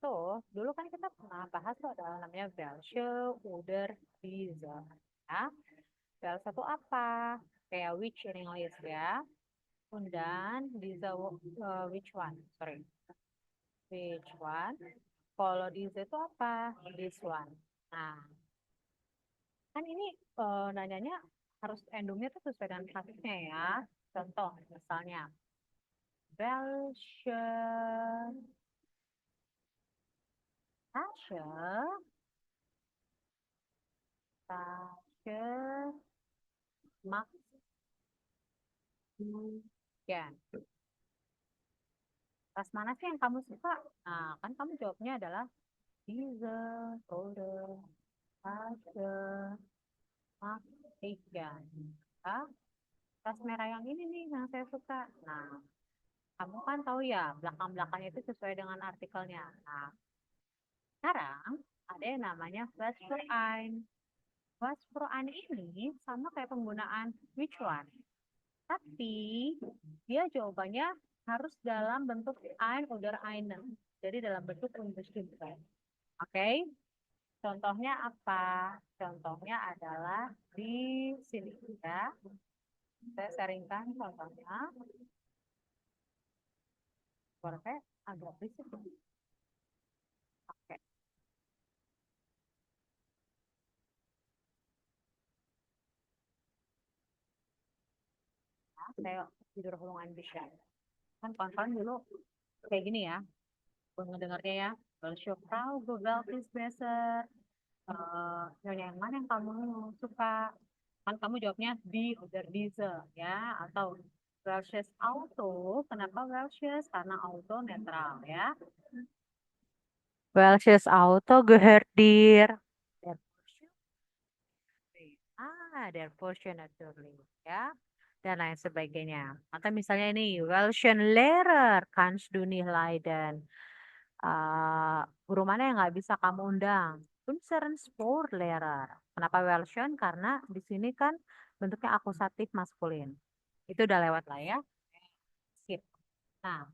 So, dulu kan kita pernah bahas tuh ada namanya welche oder diese. Ya. Welche itu apa? Kayak which in English ya. Dan diese which one? Sorry. Which one? Kalau diese itu apa? This one. Nah, kan ini nanyanya harus endungnya tuh sesuai dengan kasusnya ya. Contoh misalnya, welche Tasche, Tasche magst du gern? Tas mana sih yang kamu suka? Nah, kan kamu jawabnya adalah diese oder Tasche magst ich gern. Ah, tas merah yang ini nih yang saya suka. Nah, kamu kan tahu ya belakang-belakangnya itu sesuai dengan artikelnya. Nah, sekarang ada yang namanya was für ein. Was für ein ini sama kayak penggunaan which one. Tapi dia jawabannya harus dalam bentuk ein oder eine. Jadi dalam bentuk unbestimmte. Oke? Contohnya apa? Contohnya adalah di sini ya. Saya sharingkan contohnya. Suara agak berisik. Oke. Nah, saya tidur hulungan bisa. Kan kawan-kawan dulu kayak gini ya. Ngedengarnya ya. Welche Frau gewählt ist besser? Nyonya yang mana yang kamu suka? Kan kamu jawabnya di oder diese ya, atau welches Auto? Kenapa welches? Karena auto netral ya. Welches Auto gehört dir? Der Porsche. Der Porsche natürlich ya. Dan lain sebagainya. Atau misalnya ini, welchen Lehrer kannst du nicht leiden? Guru mana yang nggak bisa kamu undang? Unseren Sportlehrer. Kenapa welchen? Karena di sini kan bentuknya akusatif maskulin. Itu udah lewat lah ya. Skip. Nah,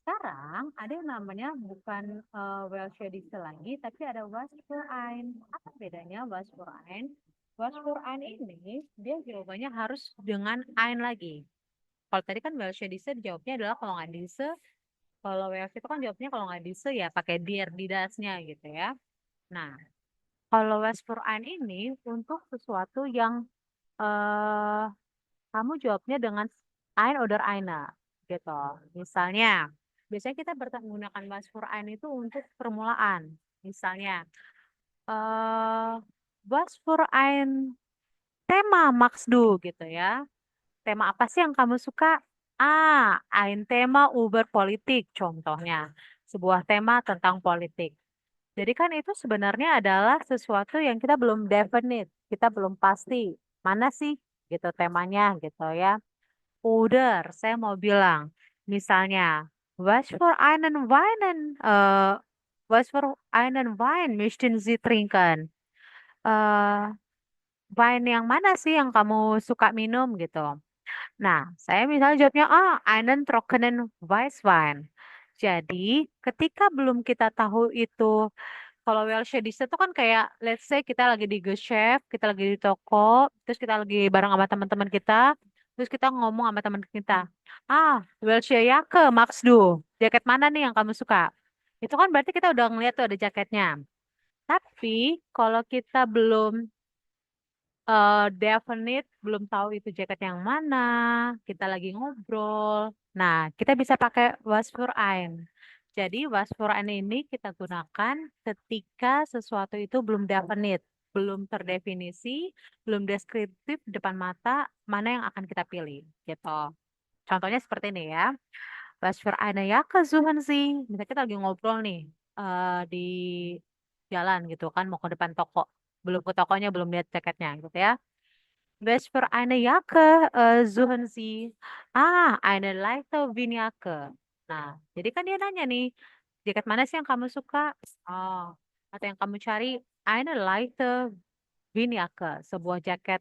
sekarang ada yang namanya bukan welche diese lagi, tapi ada was für ein. Apa bedanya was für ein? Was für ein ini dia jawabannya harus dengan ein lagi. Kalau tadi kan welche diese jawabnya adalah kalau nggak diese. Kalau WF itu kan jawabnya kalau nggak diese ya pakai dir di dasnya gitu ya. Nah, kalau Westpur-Ein ini untuk sesuatu yang kamu jawabnya dengan ein oder eine gitu. Misalnya, biasanya kita menggunakan Westpur-Ein itu untuk permulaan. Misalnya, Westpur-Ein tema magst du gitu ya. Tema apa sih yang kamu suka? Ein Thema über Politik contohnya. Sebuah tema tentang politik. Jadi kan itu sebenarnya adalah sesuatu yang kita belum definite, kita belum pasti. Mana sih gitu temanya gitu ya. Oder, saya mau bilang, misalnya, was für einen Wein möchten Sie trinken? Wine yang mana sih yang kamu suka minum gitu? Nah, saya misalnya jawabnya, einen trockenen Weißwein. Jadi, ketika belum kita tahu itu, kalau Welsh Dish itu kan kayak, let's say kita lagi di Chef, kita lagi di toko, terus kita lagi bareng sama teman-teman kita, terus kita ngomong sama teman kita, Welsh Jacke, Max Du, jaket mana nih yang kamu suka? Itu kan berarti kita udah ngeliat tuh ada jaketnya. Tapi, kalau kita belum definite, belum tahu itu jaket yang mana, kita lagi ngobrol. Nah, kita bisa pakai was für ein. Jadi was für ein ini kita gunakan ketika sesuatu itu belum definite, belum terdefinisi, belum deskriptif di depan mata, mana yang akan kita pilih, gitu. Contohnya seperti ini ya. Was für eine Jacke suchen Sie? Misalnya kita lagi ngobrol nih di jalan gitu kan, mau ke depan toko. Belum ke tokonya, belum lihat jaketnya gitu ya. Was für eine Jacke suchen Sie? Eine leichte Winjacke. Nah, jadi kan dia nanya nih, jaket mana sih yang kamu suka? Oh, atau yang kamu cari, eine leichte Winjacke, sebuah jaket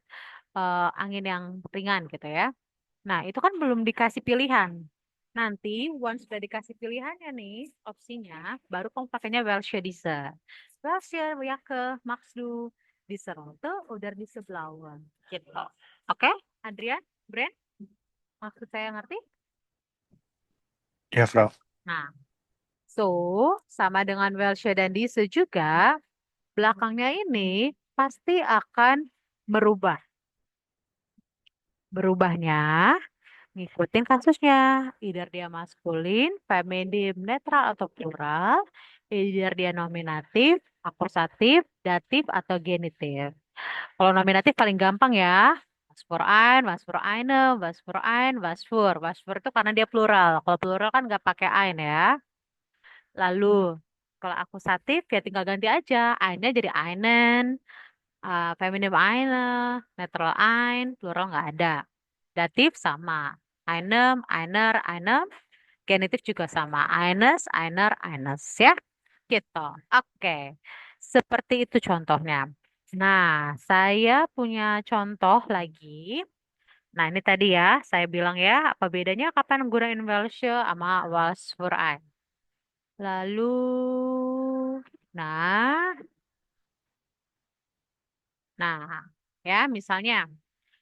angin yang ringan gitu ya. Nah, itu kan belum dikasih pilihan. Nanti, once sudah dikasih pilihannya nih, opsinya, baru kamu pakainya welche diese. Welche Jacke magst du? Diese rote oder diese blaue? Gitu. Oke, Adrian, Brand, maksud saya ngerti? Ya, Frau. Nah, so, sama dengan welche dan diese juga, belakangnya ini pasti akan berubah. Berubahnya ngikutin kasusnya. Either dia maskulin, feminim, netral, atau plural. Either dia nominatif, akusatif, datif, atau genitif. Kalau nominatif paling gampang ya. Was für ein, was für eine, was für ein, was für. Was für itu karena dia plural. Kalau plural kan nggak pakai ein ya. Lalu, kalau akusatif ya tinggal ganti aja. Einnya jadi einen, feminim eine, netral ein, plural nggak ada. Datif sama. Einem, einer, einem. Genitif juga sama. Eines, einer, eines. Ya, gitu. Oke. Seperti itu contohnya. Nah, saya punya contoh lagi. Nah, ini tadi ya, saya bilang ya, apa bedanya kapan gunain welche sama was für ein. Lalu, nah, nah, ya, misalnya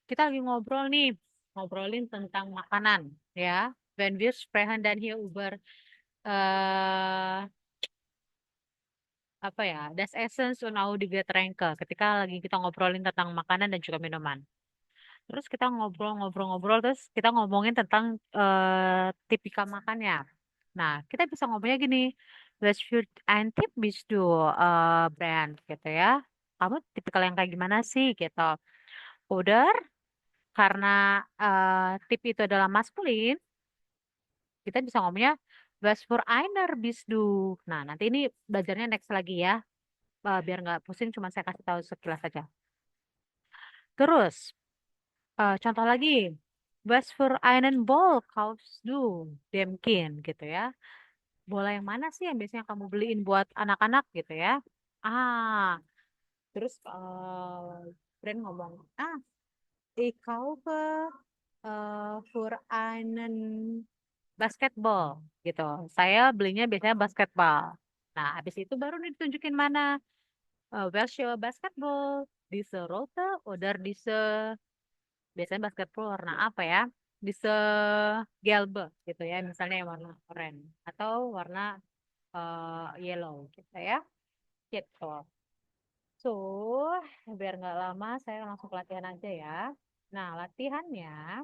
kita lagi ngobrol nih, ngobrolin tentang makanan, ya. Wenn wir sprechen dan hier über apa ya, das Essence und auch die Getränke. Ketika lagi kita ngobrolin tentang makanan dan juga minuman. Terus kita ngobrol-ngobrol-ngobrol, terus kita ngomongin tentang tipikal makannya. Nah, kita bisa ngomongnya gini, was für ein Tipp bist du, Brand, gitu ya. Kamu tipikal yang kayak gimana sih, gitu. Oder, karena tip itu adalah maskulin, kita bisa ngomongnya, was für einer bist du. Nah, nanti ini belajarnya next lagi ya. Biar nggak pusing, cuma saya kasih tahu sekilas saja. Terus, contoh lagi, was für einen Ball kaufst du dem Kind gitu ya. Bola yang mana sih yang biasanya kamu beliin buat anak-anak gitu ya? Ah, terus brand ngomong, ich kaufe für einen Basketball gitu. Saya belinya biasanya basketball. Nah, habis itu baru nih ditunjukin mana. Welche Basketball, diese rote oder diese, biasanya basketball warna apa ya? Diese gelbe gitu ya, misalnya yang warna oranye atau warna yellow gitu ya. Gitu. So, biar nggak lama, saya langsung ke latihan aja ya. Nah, latihannya,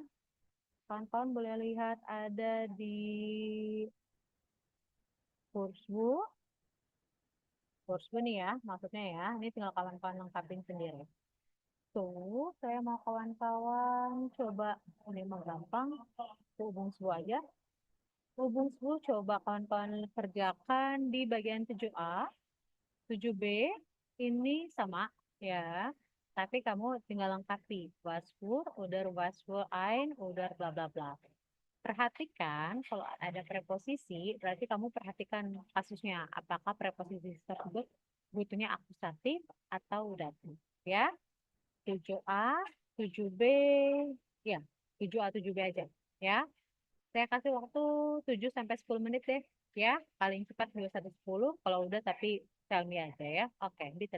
kawan-kawan boleh lihat ada di Kursbu. Kursbu nih ya, maksudnya ya. Ini tinggal kawan-kawan lengkapin sendiri. Tuh, saya mau kawan-kawan coba, ini mah gampang, hubung semua aja. Hubung semua coba kawan-kawan kerjakan di bagian 7A, 7B, ini sama ya. Tapi kamu tinggal lengkapi, was für, oder was für ein, oder bla bla bla. Perhatikan kalau ada preposisi, berarti kamu perhatikan kasusnya. Apakah preposisi tersebut butuhnya akusatif atau datif, ya. 7A, 7B, ya, 7A 7B aja. Ya, saya kasih waktu 7 sampai 10 menit deh. Ya, paling cepat juga 1:10. Kalau udah tapi tell me aja ya. Oke, bisa.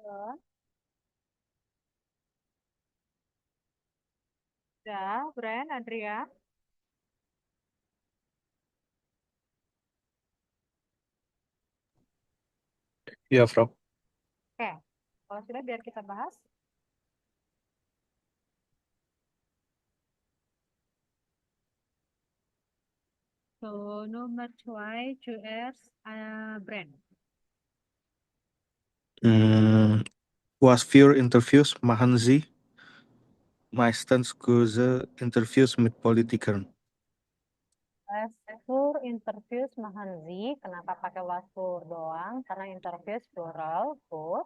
Ya. Udah, Bren, Adria. Ya, Frau. Oke, kalau sudah biar kita bahas. So, nomor 2, choose brand. Was für Interviews machen Sie meistens kurze Interviews mit Politikern? Wasfur interviews Mahanzi, kenapa pakai wasfur doang? Karena interviews plural, good.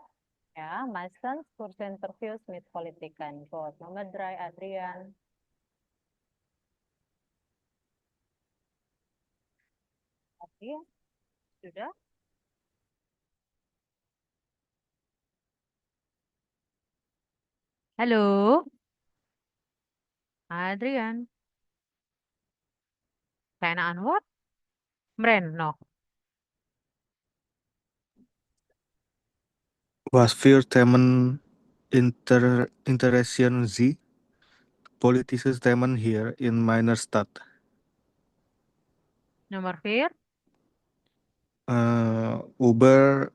Ya, meistens kurz interviews mit Politikern, good. Nomor 3, Adrian. Oke, sudah. Halo, Adrian. Keine Antwort? Bren, no. Was für Themen interessieren Sie politische Themen hier in meiner Stadt? Nomor 4. Über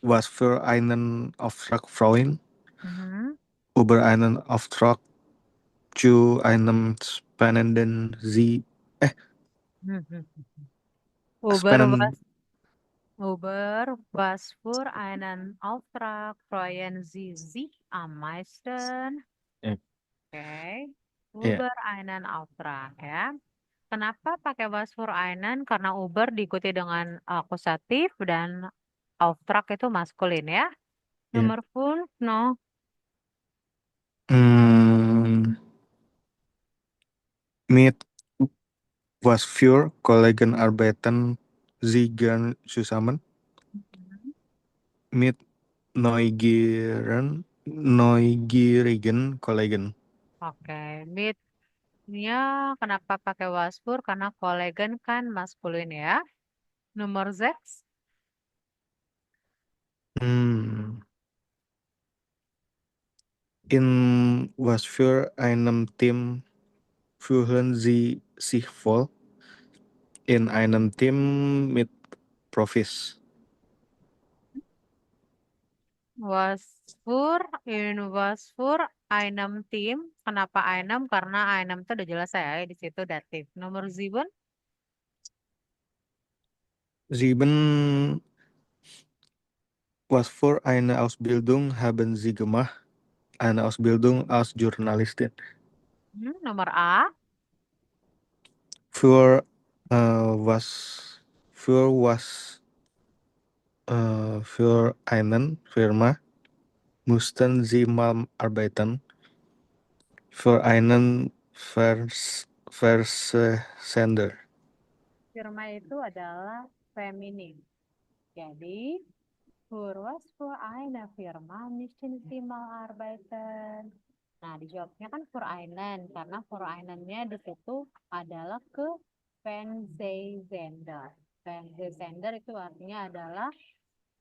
was für einen Auftrag freuen? Mhm. Über einen Auftrag zu einem spannenden Mhm. Uber spannenden was für einen Auftrag freuen Sie sich am meisten? Ya. Oke, ya. Uber einen Auftrag ya. Kenapa pakai was für einen? Karena Uber diikuti dengan akusatif dan Auftrag itu maskulin ya. Ya. Nomor 5, no. Hmm, mit was für Kollegen arbeiten Sie gern zusammen? Mhm. Mit neugierigen Kollegen. Oke, meet-nya kenapa pakai was für? Karena kollegen kan maskulin ya. Nomor 6. Hmm. In was für einem Team fühlen Sie sich wohl? In einem Team mit Profis. Was für einem Team. Kenapa einem? Karena einem itu udah jelas ya di situ datif. Nomor 7. Sieben was für eine Ausbildung haben Sie gemacht? Eine Ausbildung als Journalistin. Nomor A. Für was für einen Firma mussten Sie mal arbeiten? Für einen Versender. Firma itu adalah feminim. Jadi, für was für eine Firma müssen Sie mal arbeiten? Nah, dijawabnya kan für einen, karena für einen-nya di situ adalah ke Fernsehsender. Fernsehsender itu artinya adalah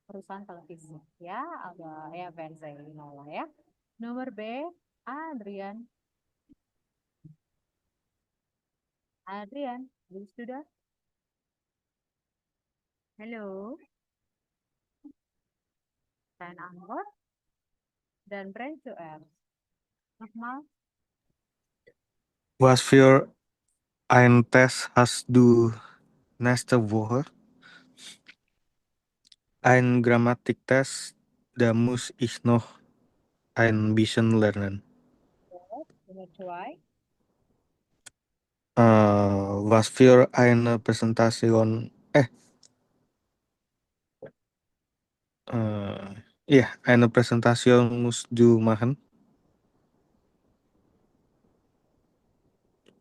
perusahaan televisi. Ya, ada ya Fernseh, lah ya. Nomor B, Adrian. Adrian, sudah? Halo, Ren Anggot dan Brand to F. Nogmaals, Was für ein Test hast du nächste Woche? Ein Grammatiktest, da muss ich noch ein bisschen lernen. nomor 2. Was für eine Präsentation, ja, eine Präsentation musst du machen?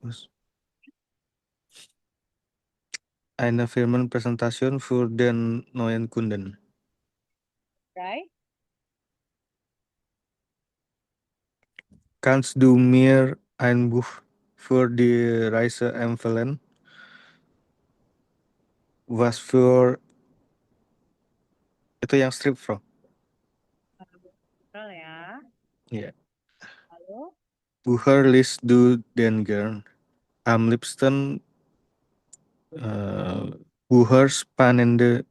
Was? Eine Firmenpräsentation für den neuen Kunden. Right? Kannst du mir ein Buch für die Reise empfehlen? Was für itu yang strip, Bro? Ja. Lalu, Woher liest du den gern? Am liebsten woher spannende.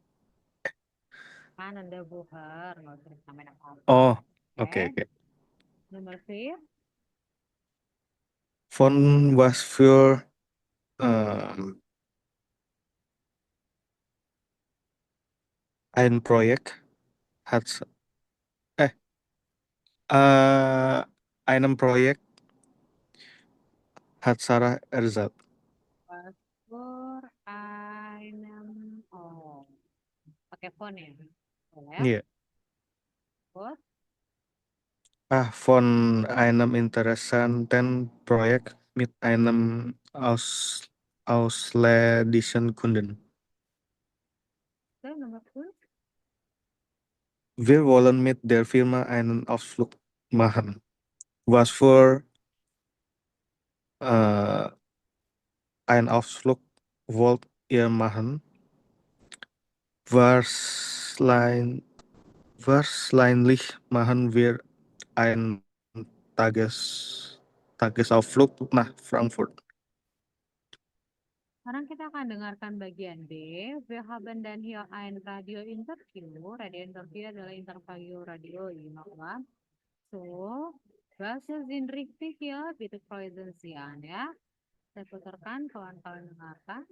Ananda Buher, nggak usah disamain apa-apa. Oh, Oke. oke. Nomor 4. Von was für ein Projekt hat einem Projekt hat Sarah erzählt? Was für einem, oh, pakai font ya. Boleh. Ja. Terus, Von einem interessanten Projekt mit einem ausländischen Kunden. nomor 5. Wir wollen mit der Firma einen Ausflug machen. Was für einen Ausflug wollt ihr machen? Wahrscheinlich machen wir einen Tagesausflug nach Frankfurt. Sekarang kita akan dengarkan bagian B. Wir haben dann hier ein Radio-Interview. Radio-Interview adalah interview radio, gimana? So, Bahasa sind richtig ya, bitte kreuzen Sie an ya. Saya putarkan, kawan-kawan dengarkan.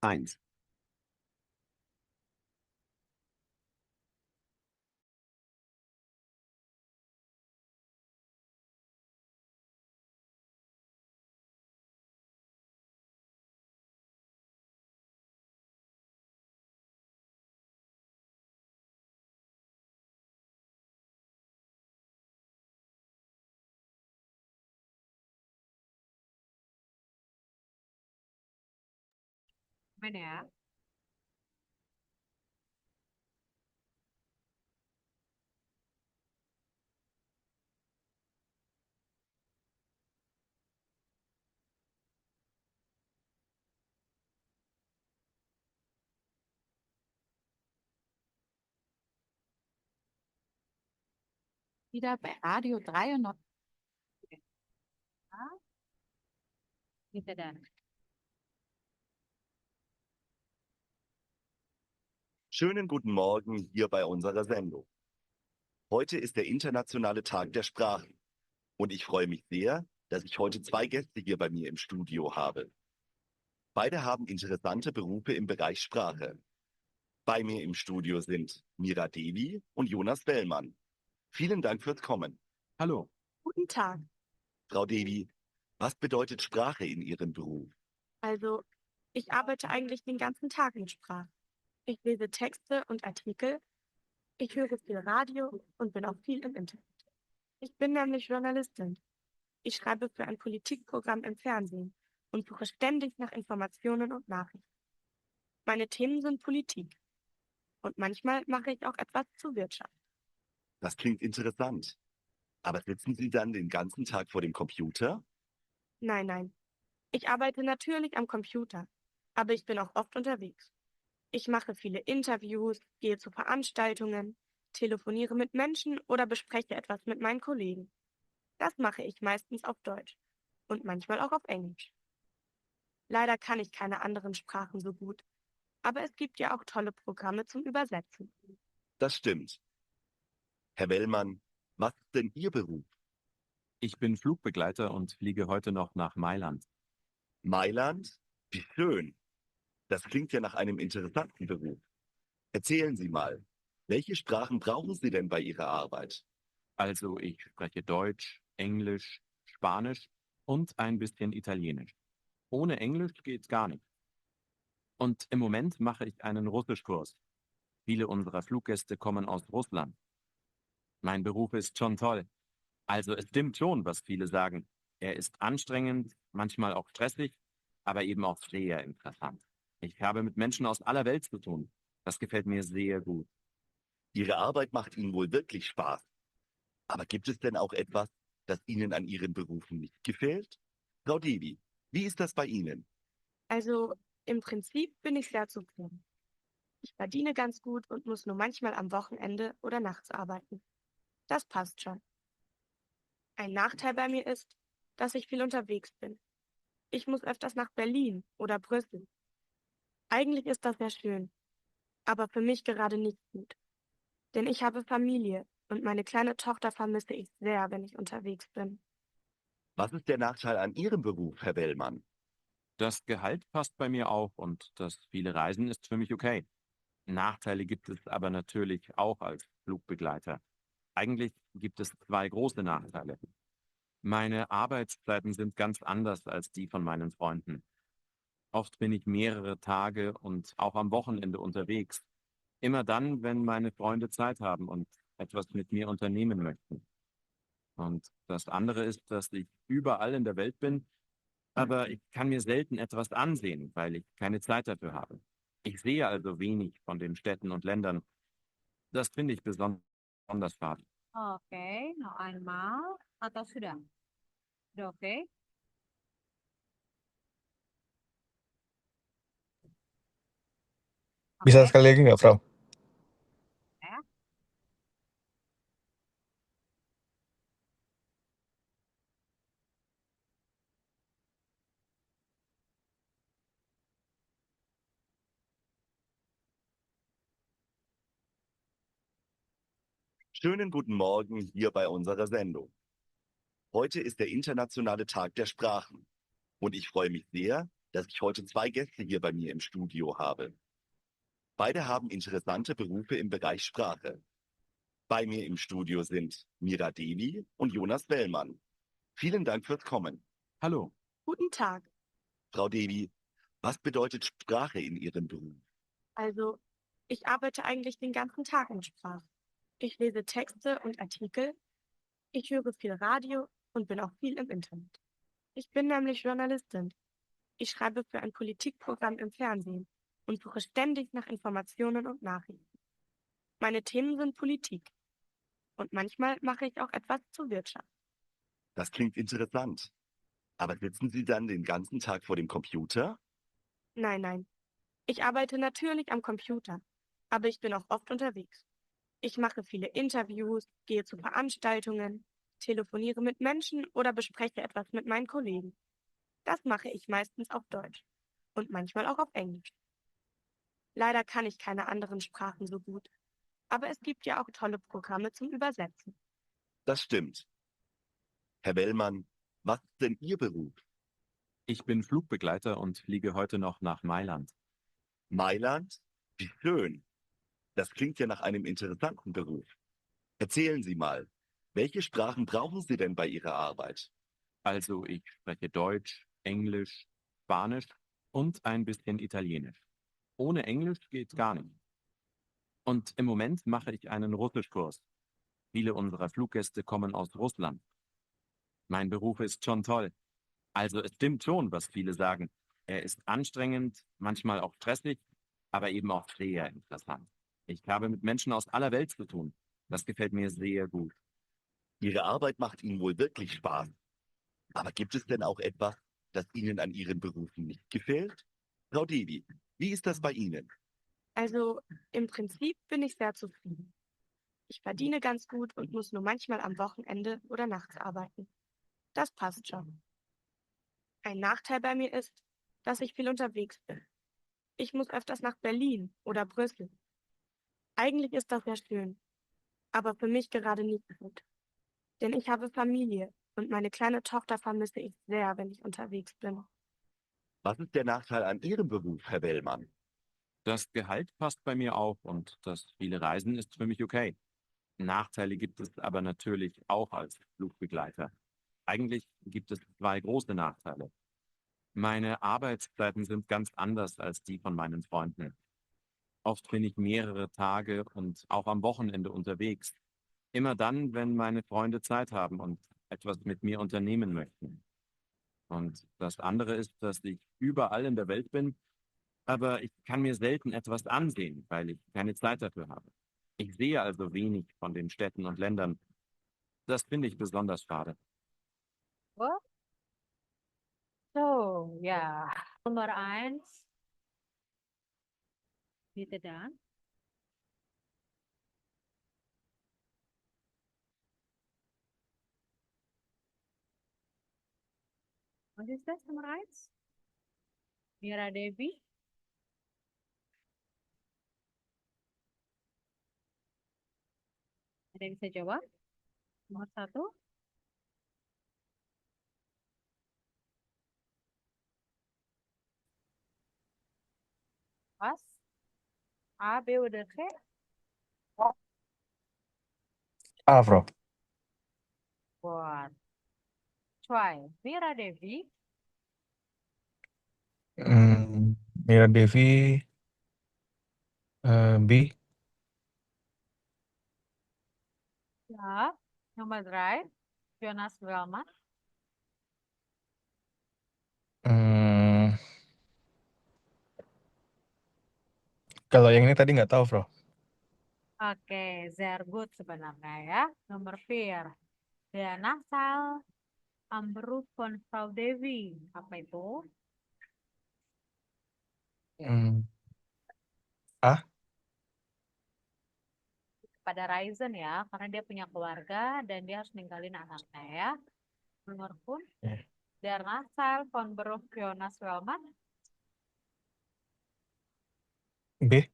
Eins. Gimana ya? Wieder bei Radio 93. Gitu dan. Schönen guten Morgen hier bei unserer Sendung. Heute ist der Internationale Tag der Sprachen. Und ich freue mich sehr, dass ich heute 2 Gäste hier bei mir im Studio habe. Beide haben interessante Berufe im Bereich Sprache. Bei mir im Studio sind Mira Devi und Jonas Bellmann. Vielen Dank fürs Kommen. Hallo. Guten Tag. Frau Devi, was bedeutet Sprache in Ihrem Beruf? Also, ich arbeite eigentlich den ganzen Tag mit Sprache. Ich lese Texte und Artikel. Ich höre viel Radio und bin auch viel im Internet. Ich bin nämlich Journalistin. Ich schreibe für ein Politikprogramm im Fernsehen und suche ständig nach Informationen und Nachrichten. Meine Themen sind Politik. Und manchmal mache ich auch etwas zur Wirtschaft. Das klingt interessant. Aber sitzen Sie dann den ganzen Tag vor dem Computer? Nein, nein. Ich arbeite natürlich am Computer, aber ich bin auch oft unterwegs. Ich mache viele Interviews, gehe zu Veranstaltungen, telefoniere mit Menschen oder bespreche etwas mit meinen Kollegen. Das mache ich meistens auf Deutsch und manchmal auch auf Englisch. Leider kann ich keine anderen Sprachen so gut, aber es gibt ja auch tolle Programme zum Übersetzen. Das stimmt. Herr Wellmann, was ist denn Ihr Beruf? Ich bin Flugbegleiter und fliege heute noch nach Mailand. Mailand? Wie schön. Das klingt ja nach einem interessanten Beruf. Erzählen Sie mal, welche Sprachen brauchen Sie denn bei Ihrer Arbeit? Also ich spreche Deutsch, Englisch, Spanisch und ein bisschen Italienisch. Ohne Englisch geht's gar nicht. Und im Moment mache ich einen Russischkurs. Viele unserer Fluggäste kommen aus Russland. Mein Beruf ist schon toll. Also es stimmt schon, was viele sagen. Er ist anstrengend, manchmal auch stressig, aber eben auch sehr interessant. Ich habe mit Menschen aus aller Welt zu tun. Das gefällt mir sehr gut. Ihre Arbeit macht Ihnen wohl wirklich Spaß. Aber gibt es denn auch etwas, das Ihnen an Ihren Berufen nicht gefällt? Frau Devi, wie ist das bei Ihnen? Also im Prinzip bin ich sehr zufrieden. Ich verdiene ganz gut und muss nur manchmal am Wochenende oder nachts arbeiten. Das passt schon. Ein Nachteil bei mir ist, dass ich viel unterwegs bin. Ich muss öfters nach Berlin oder Brüssel. Eigentlich ist das sehr schön, aber für mich gerade nicht gut. Denn ich habe Familie und meine kleine Tochter vermisse ich sehr, wenn ich unterwegs bin. Was ist der Nachteil an Ihrem Beruf, Herr Bellmann? Das Gehalt passt bei mir auch und das viele Reisen ist für mich okay. Nachteile gibt es aber natürlich auch als Flugbegleiter. Eigentlich gibt es zwei große Nachteile. Meine Arbeitszeiten sind ganz anders als die von meinen Freunden. Oft bin ich mehrere Tage und auch am Wochenende unterwegs. Immer dann, wenn meine Freunde Zeit haben und etwas mit mir unternehmen möchten. Und das andere ist, dass ich überall in der Welt bin, aber ich kann mir selten etwas ansehen, weil ich keine Zeit dafür habe. Ich sehe also wenig von den Städten und Ländern. Das finde ich besonders schade. Oke, noch einmal atau sudah? Sudah oke? Bisa Oke, sekali lagi nggak, Frau? ya. Schönen guten Morgen hier bei unserer Sendung. Heute ist der Internationale Tag der Sprachen. Und ich freue mich sehr, dass ich heute zwei Gäste hier bei mir im Studio habe. Beide haben interessante Berufe im Bereich Sprache. Bei mir im Studio sind Mira Devi und Jonas Bellmann. Vielen Dank fürs Kommen. Hallo. Guten Tag. Frau Devi, was bedeutet Sprache in Ihrem Beruf? Also, ich arbeite eigentlich den ganzen Tag in Sprache. Ich lese Texte und Artikel, ich höre viel Radio und bin auch viel im Internet. Ich bin nämlich Journalistin. Ich schreibe für ein Politikprogramm im Fernsehen und suche ständig nach Informationen und Nachrichten. Meine Themen sind Politik und manchmal mache ich auch etwas zur Wirtschaft. Das klingt interessant. Aber sitzen Sie dann den ganzen Tag vor dem Computer? Nein, nein. Ich arbeite natürlich am Computer, aber ich bin auch oft unterwegs. Ich mache viele Interviews, gehe zu Veranstaltungen, telefoniere mit Menschen oder bespreche etwas mit meinen Kollegen. Das mache ich meistens auf Deutsch und manchmal auch auf Englisch. Leider kann ich keine anderen Sprachen so gut, aber es gibt ja auch tolle Programme zum Übersetzen. Das stimmt. Herr Bellmann, was ist denn Ihr Beruf? Ich bin Flugbegleiter und fliege heute noch nach Mailand. Mailand? Wie schön. Das klingt ja nach einem interessanten Beruf. Erzählen Sie mal, welche Sprachen brauchen Sie denn bei Ihrer Arbeit? Also ich spreche Deutsch, Englisch, Spanisch und ein bisschen Italienisch. Ohne Englisch geht's gar nicht. Und im Moment mache ich einen Russischkurs. Viele unserer Fluggäste kommen aus Russland. Mein Beruf ist schon toll. Also es stimmt schon, was viele sagen. Er ist anstrengend, manchmal auch stressig, aber eben auch sehr interessant. Ich habe mit Menschen aus aller Welt zu tun. Das gefällt mir sehr gut. Ihre Arbeit macht Ihnen wohl wirklich Spaß. Aber gibt es denn auch etwas, das Ihnen an Ihren Berufen nicht gefällt? Frau Devi, wie ist das bei Ihnen? Also im Prinzip bin ich sehr zufrieden. Ich verdiene ganz gut und muss nur manchmal am Wochenende oder nachts arbeiten. Das passt schon. Ein Nachteil bei mir ist, dass ich viel unterwegs bin. Ich muss öfters nach Berlin oder Brüssel. Eigentlich ist das sehr schön, aber für mich gerade nicht gut. Denn ich habe Familie und meine kleine Tochter vermisse ich sehr, wenn ich unterwegs bin. Was ist der Nachteil an Ihrem Beruf, Herr Bellmann? Das Gehalt passt bei mir auch und das viele Reisen ist für mich okay. Nachteile gibt es aber natürlich auch als Flugbegleiter. Eigentlich gibt es zwei große Nachteile. Meine Arbeitszeiten sind ganz anders als die von meinen Freunden. Oft bin ich mehrere Tage und auch am Wochenende unterwegs. Immer dann, wenn meine Freunde Zeit haben und etwas mit mir unternehmen möchten. Und das andere ist, dass ich überall in der Welt bin, aber ich kann mir selten etwas ansehen, weil ich keine Zeit dafür habe. Ich sehe also wenig von den Städten und Ländern. Das finde ich besonders schade. Oh, so, ja. Nomor 1, bitte dann. Was ist das, Nomor 1? Mira Devi. Ada yang bisa jawab? Nomor 1. Pas. A, B, udah C. A, Bro. Buat. Try. Mira Devi. Mira Devi B. Ya. Nomor 3. Jonas Welman. Hmm, Kalau yang ini tadi nggak tahu, Bro. Oke, sehr good sebenarnya ya. Nomor 4. Der Nachteil am Beruf von Frau Devi. Apa itu? Hmm, A. Pada Ryzen ya, karena dia punya keluarga dan dia harus ninggalin anaknya ya. Nomor pun. Ya. Der Nachteil von Beruf Jonas Welman. B.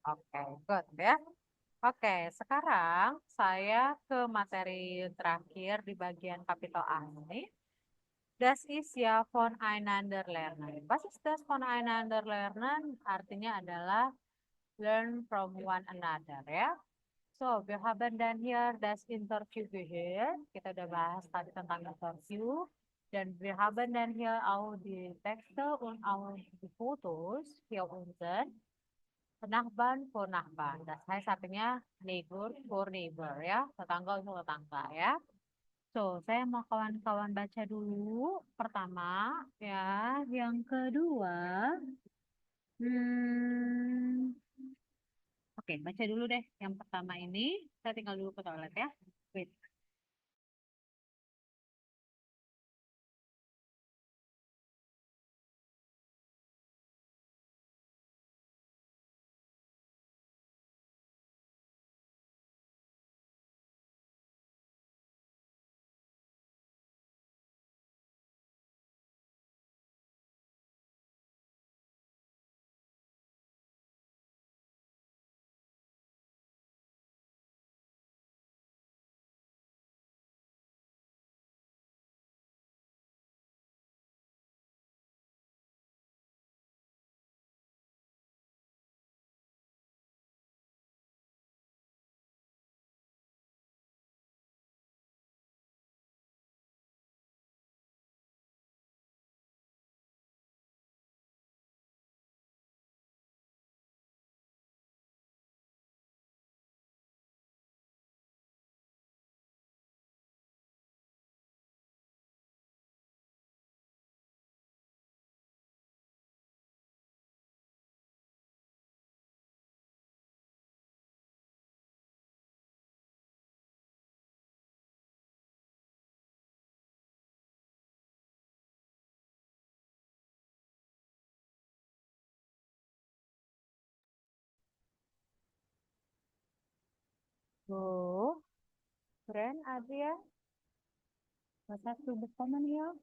Oke, good ya. Oke, sekarang saya ke materi terakhir di bagian kapital A ini. Das ist ja voneinander lernen. Was ist das voneinander lernen? Artinya adalah learn from one another ya. So, wir haben dann hier das Interview gehört. Kita udah bahas tadi tentang interview. Dan wir haben dann hier auch die Texte und auch die Fotos hier unten. Nachbarn for Nachbarn. Das heißt artinya neighbor for neighbor ya. Tetangga untuk tetangga ya. So, saya mau kawan-kawan baca dulu. Pertama ya. Yang kedua. Oke, baca dulu deh yang pertama ini. Saya tinggal dulu ke toilet ya. Wait. So, keren Adria. Was hast du bekommen hier?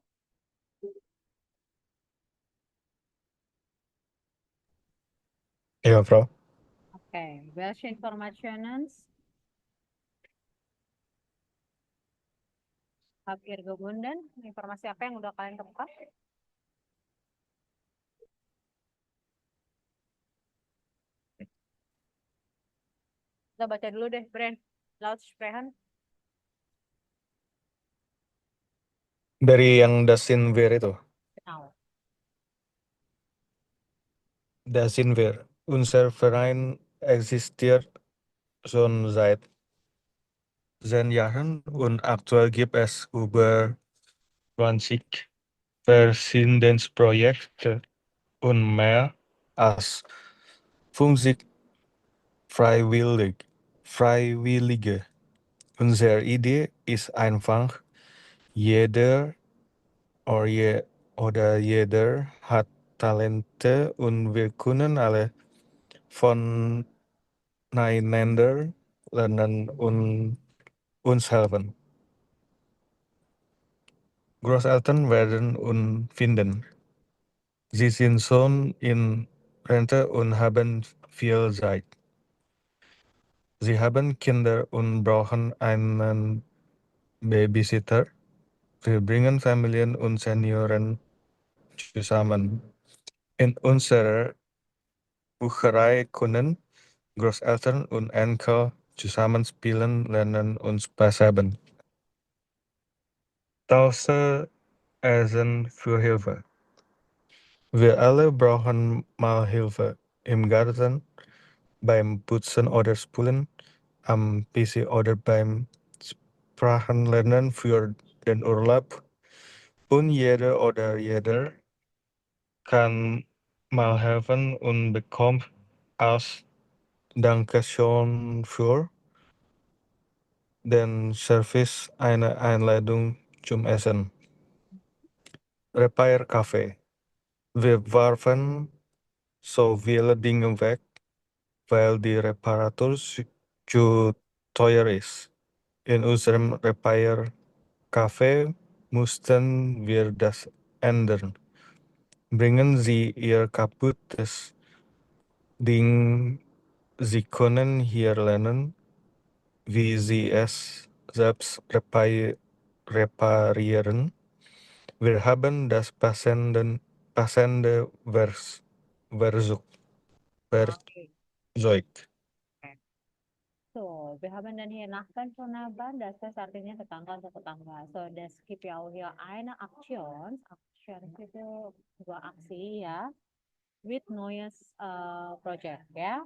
Iya, Bro. Oke, welche Informationen habt ihr gefunden? Informasi apa yang udah kalian temukan? Kita baca dulu deh, Brand. Laut sprechen. Dari yang Das sind wir itu. Genau. Da sind wir. Unser Verein existiert schon seit 10 Jahren und aktuell gibt es über 20 Verschiedenprojekte und mehr als 50 Freiwillige. Unsere Idee ist einfach, jeder oder jeder hat Talente und wir können alle voneinander lernen und uns helfen. Großeltern werden uns finden. Sie sind schon in Rente und haben viel Zeit. Sie haben Kinder und brauchen einen Babysitter. Wir bringen Familien und Senioren zusammen. In unserer Bucherei können Großeltern und Enkel zusammen spielen, lernen und Spaß haben. Taufe Essen für Hilfe. Wir alle brauchen mal Hilfe im Garten, beim Putzen oder Spülen, am PC oder beim Sprachenlernen für den Urlaub. Und jeder oder jeder kann mal helfen und bekommt als Dankeschön für den Service eine Einladung zum Essen. Repair Café. Wir warfen so viele Dinge weg, weil die Reparatur zu teuer ist. In unserem Repair Café mussten wir das ändern. Bringen Sie Ihr kaputtes Ding. Sie können hier lernen, wie Sie es selbst reparieren. Wir haben das passende Werkzeug. Okay. Werkzeug. So, wir haben dann hier Nachbarn, das ist artinya tetangga atau tetangga. So, das gibt ja auch hier eine Aktion. Aktion itu dua aksi ya. With Noise Project ya.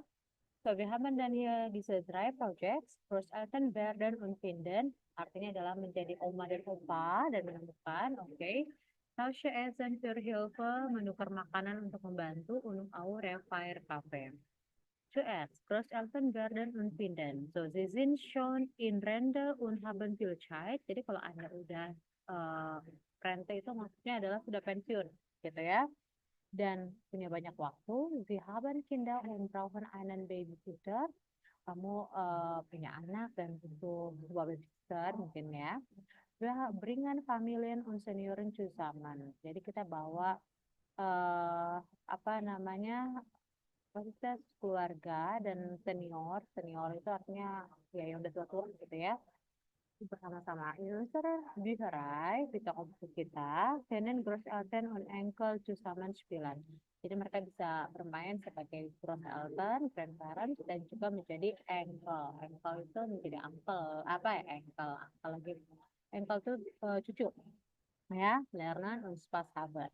So, wir haben dann hier diese drei Projects. Großeltern werden und finden. Artinya adalah menjadi oma dan opa dan menemukan. Oke. Tausche Essen für Hilfe, menukar makanan untuk membantu untuk our Fire Cafe. Zuerst, Großeltern werden und finden. So, sie sind schon in Rente und haben viel Zeit. Jadi kalau Anda udah rente itu maksudnya adalah sudah pensiun, gitu ya. Dan punya banyak waktu. Sie haben Kinder und brauchen einen Babysitter. Kamu punya anak dan butuh sebuah babysitter mungkin ya. Wir bringen Familien und Senioren zusammen. Jadi kita bawa apa namanya, maksudnya keluarga dan senior. Senior itu artinya ya yang udah tua-tua gitu ya. Bersama-sama. In unserer Bücherei, di toko buku kita, können Großeltern und Enkel zusammen spielen. Jadi mereka bisa bermain sebagai Großeltern, grandparents, dan juga menjadi Enkel. Enkel itu menjadi uncle. Apa ya Enkel? Uncle lagi. Enkel itu cucu. Ya, lernen und Spaß haben.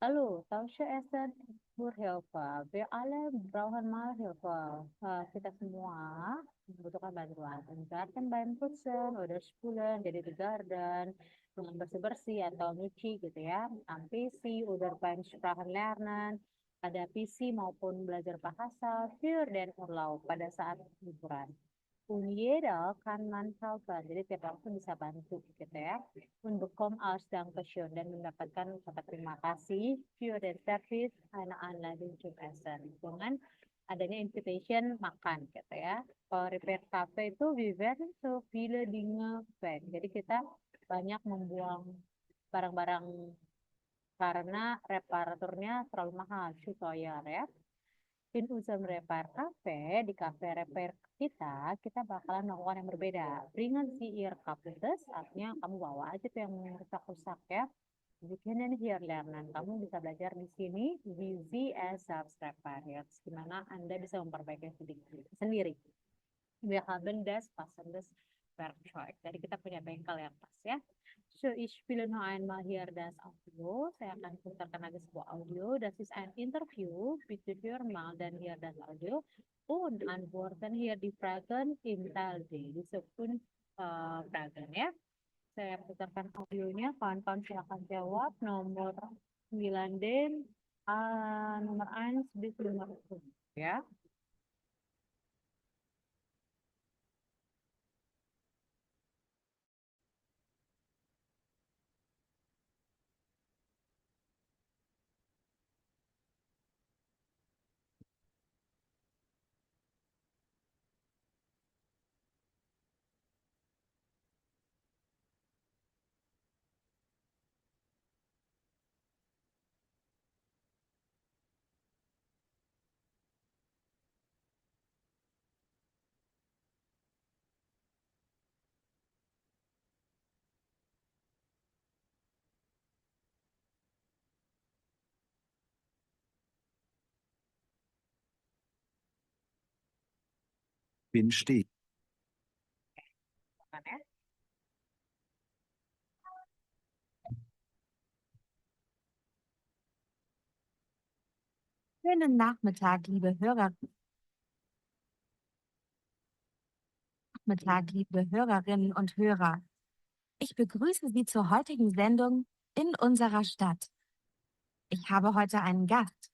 Lalu, Tausche Essen Hilfe. Wir alle brauchen mal Hilfe. Kita semua membutuhkan bantuan. Im Garten beim Putzen oder Spulen, jadi di garden, dengan bersih-bersih atau nyuci gitu ya. Am PC oder beim Sprachenlernen, pada PC maupun belajar bahasa, für den Urlaub, pada saat liburan. Jeder kann man helfen, jadi tiap orang pun bisa bantu gitu ya. Und bekommt als Dankeschön dan mendapatkan kata terima kasih für den Service eine Einladung zum Essen. Dengan adanya invitation makan gitu ya. Kalau repair cafe itu wir werden so viele Dinge weg. Jadi kita banyak membuang barang-barang karena reparaturnya terlalu mahal, zu teuer ya. In unserem Repair Cafe, di cafe repair kita bakalan melakukan yang berbeda. Bringen Sie Ihr kaputtes, artinya kamu bawa aja tuh yang rusak-rusak ya. Sie können hier lernen. Kamu bisa belajar di sini, wie Sie es selbst repariert. Gimana Anda bisa memperbaiki sendiri. Wir haben das passendes Werkzeug. Jadi kita punya bengkel yang pas ya. So, ich spiele noch einmal hier das Audio. Saya akan putarkan lagi sebuah audio. Das ist ein Interview. Bitte hören mal dann hier das Audio und antworten hier die Fragen im Teil D. Diese 5 Fragen ya. Saya putarkan audionya. Kawan-kawan silakan jawab. Nomor 9 D, nomor 1 bis nomor 5 ya. Bin stehen. Silakan ya. Schönen Nachmittag, liebe Hörerinnen und Hörer. Ich begrüße Sie zur heutigen Sendung in unserer Stadt. Ich habe heute einen Gast,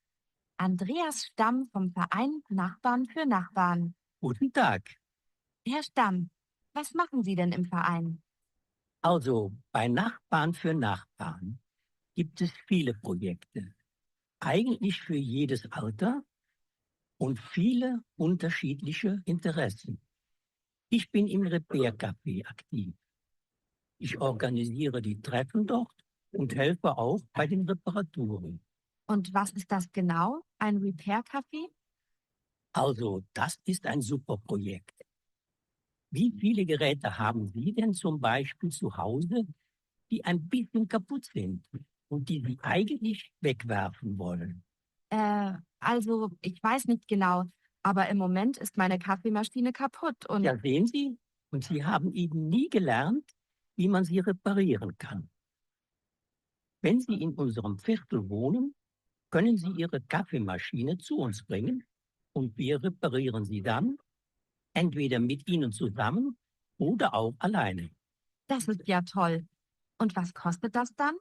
Andreas Stamm vom Verein Nachbarn für Nachbarn. Guten Tag. Herr Stamm, was machen Sie denn im Verein? Also bei Nachbarn für Nachbarn gibt es viele Projekte. Eigentlich für jedes Alter und viele unterschiedliche Interessen. Ich bin im Repair-Café aktiv. Ich organisiere die Treffen dort und helfe auch bei den Reparaturen. Und was ist das genau? Ein Repair-Café? Also das ist ein super Projekt. Wie viele Geräte haben Sie denn zum Beispiel zu Hause, die ein bisschen kaputt sind und die Sie eigentlich wegwerfen wollen? Also, ich weiß nicht genau, aber im Moment ist meine Kaffeemaschine kaputt und Ja, sehen Sie, und Sie haben eben nie gelernt, wie man sie reparieren kann. Wenn Sie in unserem Viertel wohnen, können Sie Ihre Kaffeemaschine zu uns bringen und wir reparieren sie dann, entweder mit Ihnen zusammen oder auch alleine. das ist ja toll. Und was kostet das dann?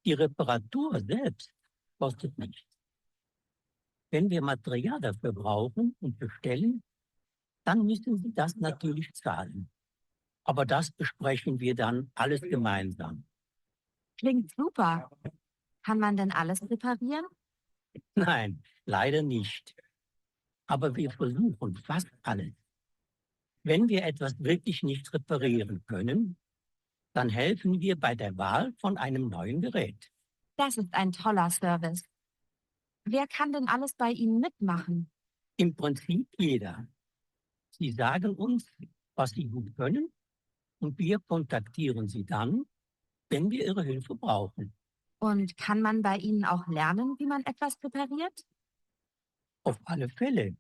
Die Reparatur selbst kostet nichts. Wenn wir Material dafür brauchen und bestellen, dann müssen Sie das natürlich zahlen. Aber das besprechen wir dann alles gemeinsam. Klingt super. Kann man denn alles reparieren? Nein, leider nicht. Aber wir versuchen fast alles. Wenn wir etwas wirklich nicht reparieren können, dann helfen wir bei der Wahl von einem neuen Gerät. Das ist ein toller Service. Wer kann denn alles bei Ihnen mitmachen? Im Prinzip jeder. Sie sagen uns, was Sie gut können, und wir kontaktieren Sie dann, wenn wir Ihre Hilfe brauchen. Und kann man bei Ihnen auch lernen, wie man etwas repariert? Auf alle Fälle.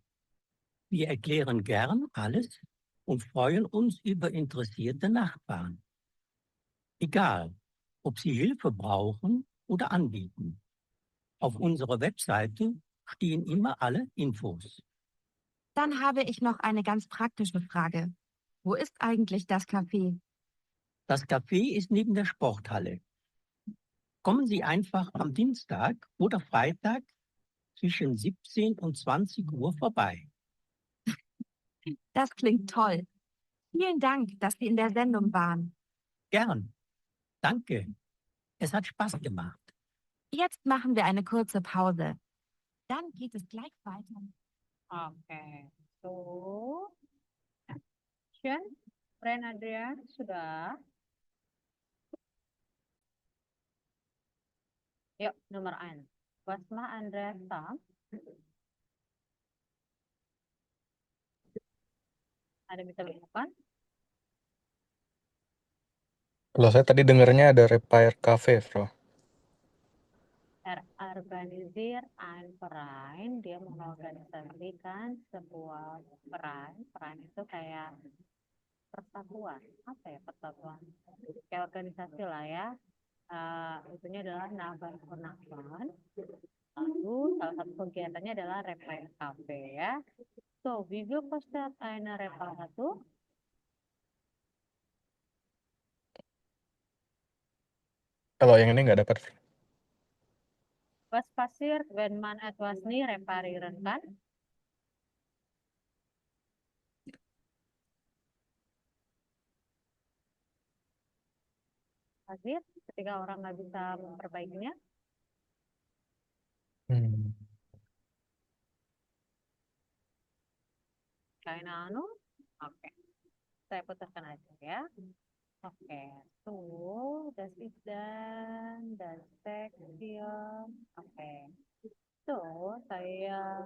Wir erklären gern alles und freuen uns über interessierte Nachbarn. Egal, ob Sie Hilfe brauchen oder anbieten. Auf unserer Webseite stehen immer alle Infos. Dann habe ich noch eine ganz praktische Frage. Wo ist eigentlich das Café? Das Café ist neben der Sporthalle. Kommen Sie einfach am Dienstag oder Freitag zwischen 17 und 20 Uhr vorbei. Das klingt toll. Vielen Dank, dass Sie in der Sendung waren. Gern. Danke. Es hat Spaß gemacht. Jetzt machen wir eine kurze Pause. Dann geht es gleich weiter. Oke. So. Action. Ren Adrian, sudah. Yuk, nomor 1. Was macht Andreas Stamm? Ada bisa dilakukan? Kalau saya tadi dengarnya ada Repair Cafe, Bro. Organisiert ein Verein, dia mengorganisasikan sebuah peran. Peran itu kayak persatuan. Apa ya persatuan? Kayak organisasi lah ya. Itunya adalah Nahban Konakban. Lalu salah satu kegiatannya adalah Repair Cafe ya. So, wie viel kostet eine Reparatur? Kalau yang ini nggak dapat. Was passiert, wenn man etwas nie reparieren kann? Passiert ketika orang nggak bisa memperbaikinya. Hmm. Keine Ahnung. Oke. Saya putarkan aja ya. Oke. So, das ist dann das Text hier. Oke. So, saya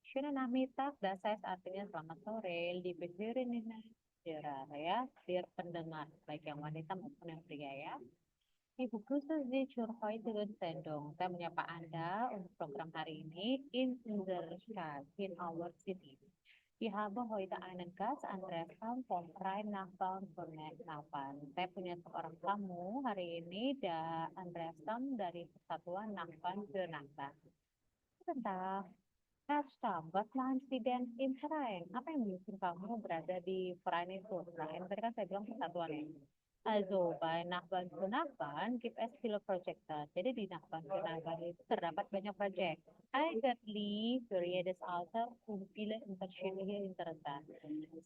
schönen Nachmittag, das heißt artinya selamat sore, liebe Hörerinnen ya, dear pendengar, baik yang wanita maupun yang pria ya. Ich begrüße Sie zur heutigen Sendung. Saya menyapa Anda untuk program hari ini in unserer Stadt, in our city. Ich habe heute einen Gast, Andreas Kam vom Verein Nachbarn für Nachbarn. Saya punya seorang tamu hari ini, Andreas Kam dari Persatuan Nachbarn für Nachbarn. Sebentar. Herr Stamm, was machen Sie denn im Verein? Apa yang bikin kamu berada di Verein itu? Verein tadi kan saya bilang persatuan ya. Also, bei Nachbarn für Nachbarn gibt es viele Projekte. Jadi di Nachbarn für Nachbarn itu terdapat banyak proyek. Eigentlich für jedes Alter und viele unterschiedliche Interessen.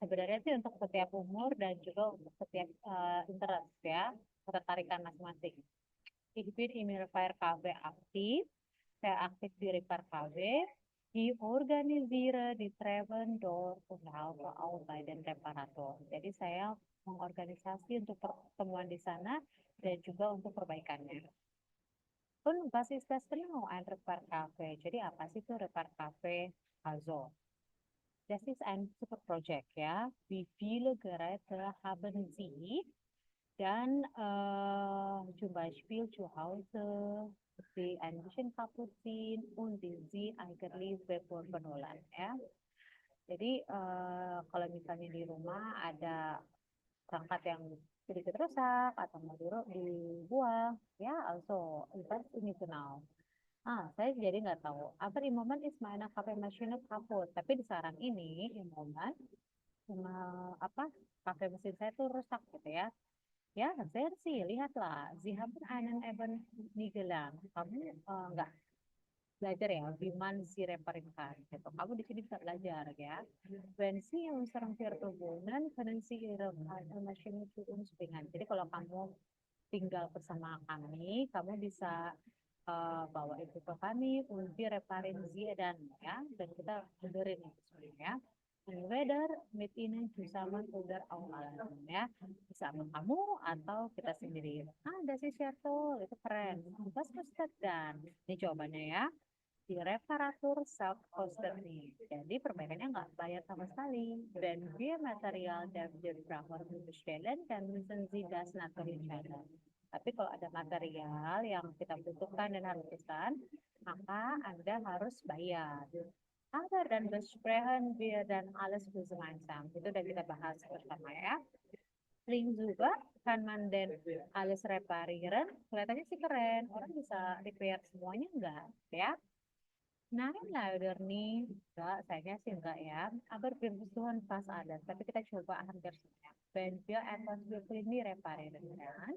Sebenarnya sih untuk setiap umur dan juga untuk setiap interest ya, ketertarikan masing-masing. Ich bin im Repair Cafe aktif. Saya aktif di Repair Cafe. Die organisiere die Treffen dort und helfe auch bei den Reparator. Jadi saya mengorganisasi untuk pertemuan di sana dan juga untuk perbaikannya. Und was ist das genau ein Repair Cafe? Jadi apa sih itu Repair Cafe? Also, das ist ein super Projekt ya. Wie viele Geräte haben Sie? Dan zum Beispiel zu Hause die ein bisschen kaputt sind und die sie eigentlich beperluan ya. Jadi kalau misalnya di rumah ada perangkat yang sedikit rusak atau mau dibuang, ya also das ini now. Saya jadi nggak tahu. Aber im Moment ist meine Kaffeemaschine kaputt. Tapi di sekarang ini, im Moment, kafe mesin saya tuh rusak gitu ya. Ya, sehr sih, lihatlah. Sie haben einen eben nie gelernt. Kamu nggak belajar ya, wie man sie reparieren kann. Gitu. Kamu di sini bisa belajar ya. Wenn Sie in unserem Viertel wohnen, können Sie Ihre Maschine zu uns bringen. Jadi kalau kamu tinggal bersama kami, kamu bisa bawa itu ke kami untuk reparin sie dan ya, dan kita benerin itu sebenarnya. Whether mit Ihnen zusammen oder auch allein ya, bisa sama kamu atau kita sendiri. Das ist ja toll, itu keren. Was kostet dan? Ini jawabannya ya. Di reparatur self hosted nih. Jadi perbaikannya nggak bayar sama sekali. Dan wir Material der wir brauchen bestellen dan müssen Sie das natürlich zahlen. Tapi kalau ada material yang kita butuhkan dan harus pesan, maka Anda harus bayar. Agar dan besprechen wir dan alles gemeinsam. Itu udah kita bahas bersama ya. Link juga kan man dan alles reparieren. Kelihatannya sih keren. Orang bisa repair semuanya enggak ya? Nein, leider nih. Enggak, sayangnya sih enggak ya. Aber berbutuhan pas ada. Tapi kita coba hampir semua. Wenn wir etwas wirklich nie reparieren kan?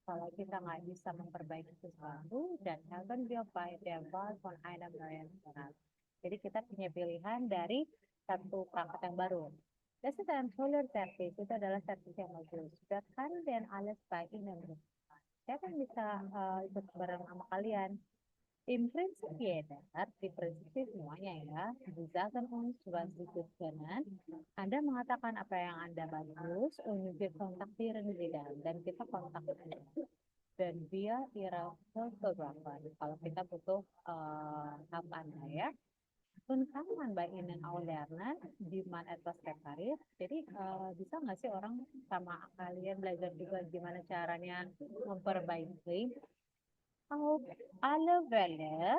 Kalau kita nggak bisa memperbaiki sesuatu dan haben wir bei der Wahl von einem neuen Apparat. Jadi kita punya pilihan dari satu perangkat yang baru. Das ist ein toller Service. Itu adalah servis yang bagus. Wir können dan alles bei Ihnen. Saya kan bisa ikut bareng sama kalian. Im Prinzip jeder, di prinsip semuanya ya, sagen uns was Sie gut können. Anda mengatakan apa yang Anda bagus, und wir kontaktieren Sie dan kita kontak Anda. Dan via Hilfe-Programm. Kalau kita butuh help Anda ya. Und kann man bei Ihnen auch lernen, wie man etwas repariert? Jadi bisa nggak sih orang sama kalian belajar juga gimana caranya memperbaiki? Auf alle Fälle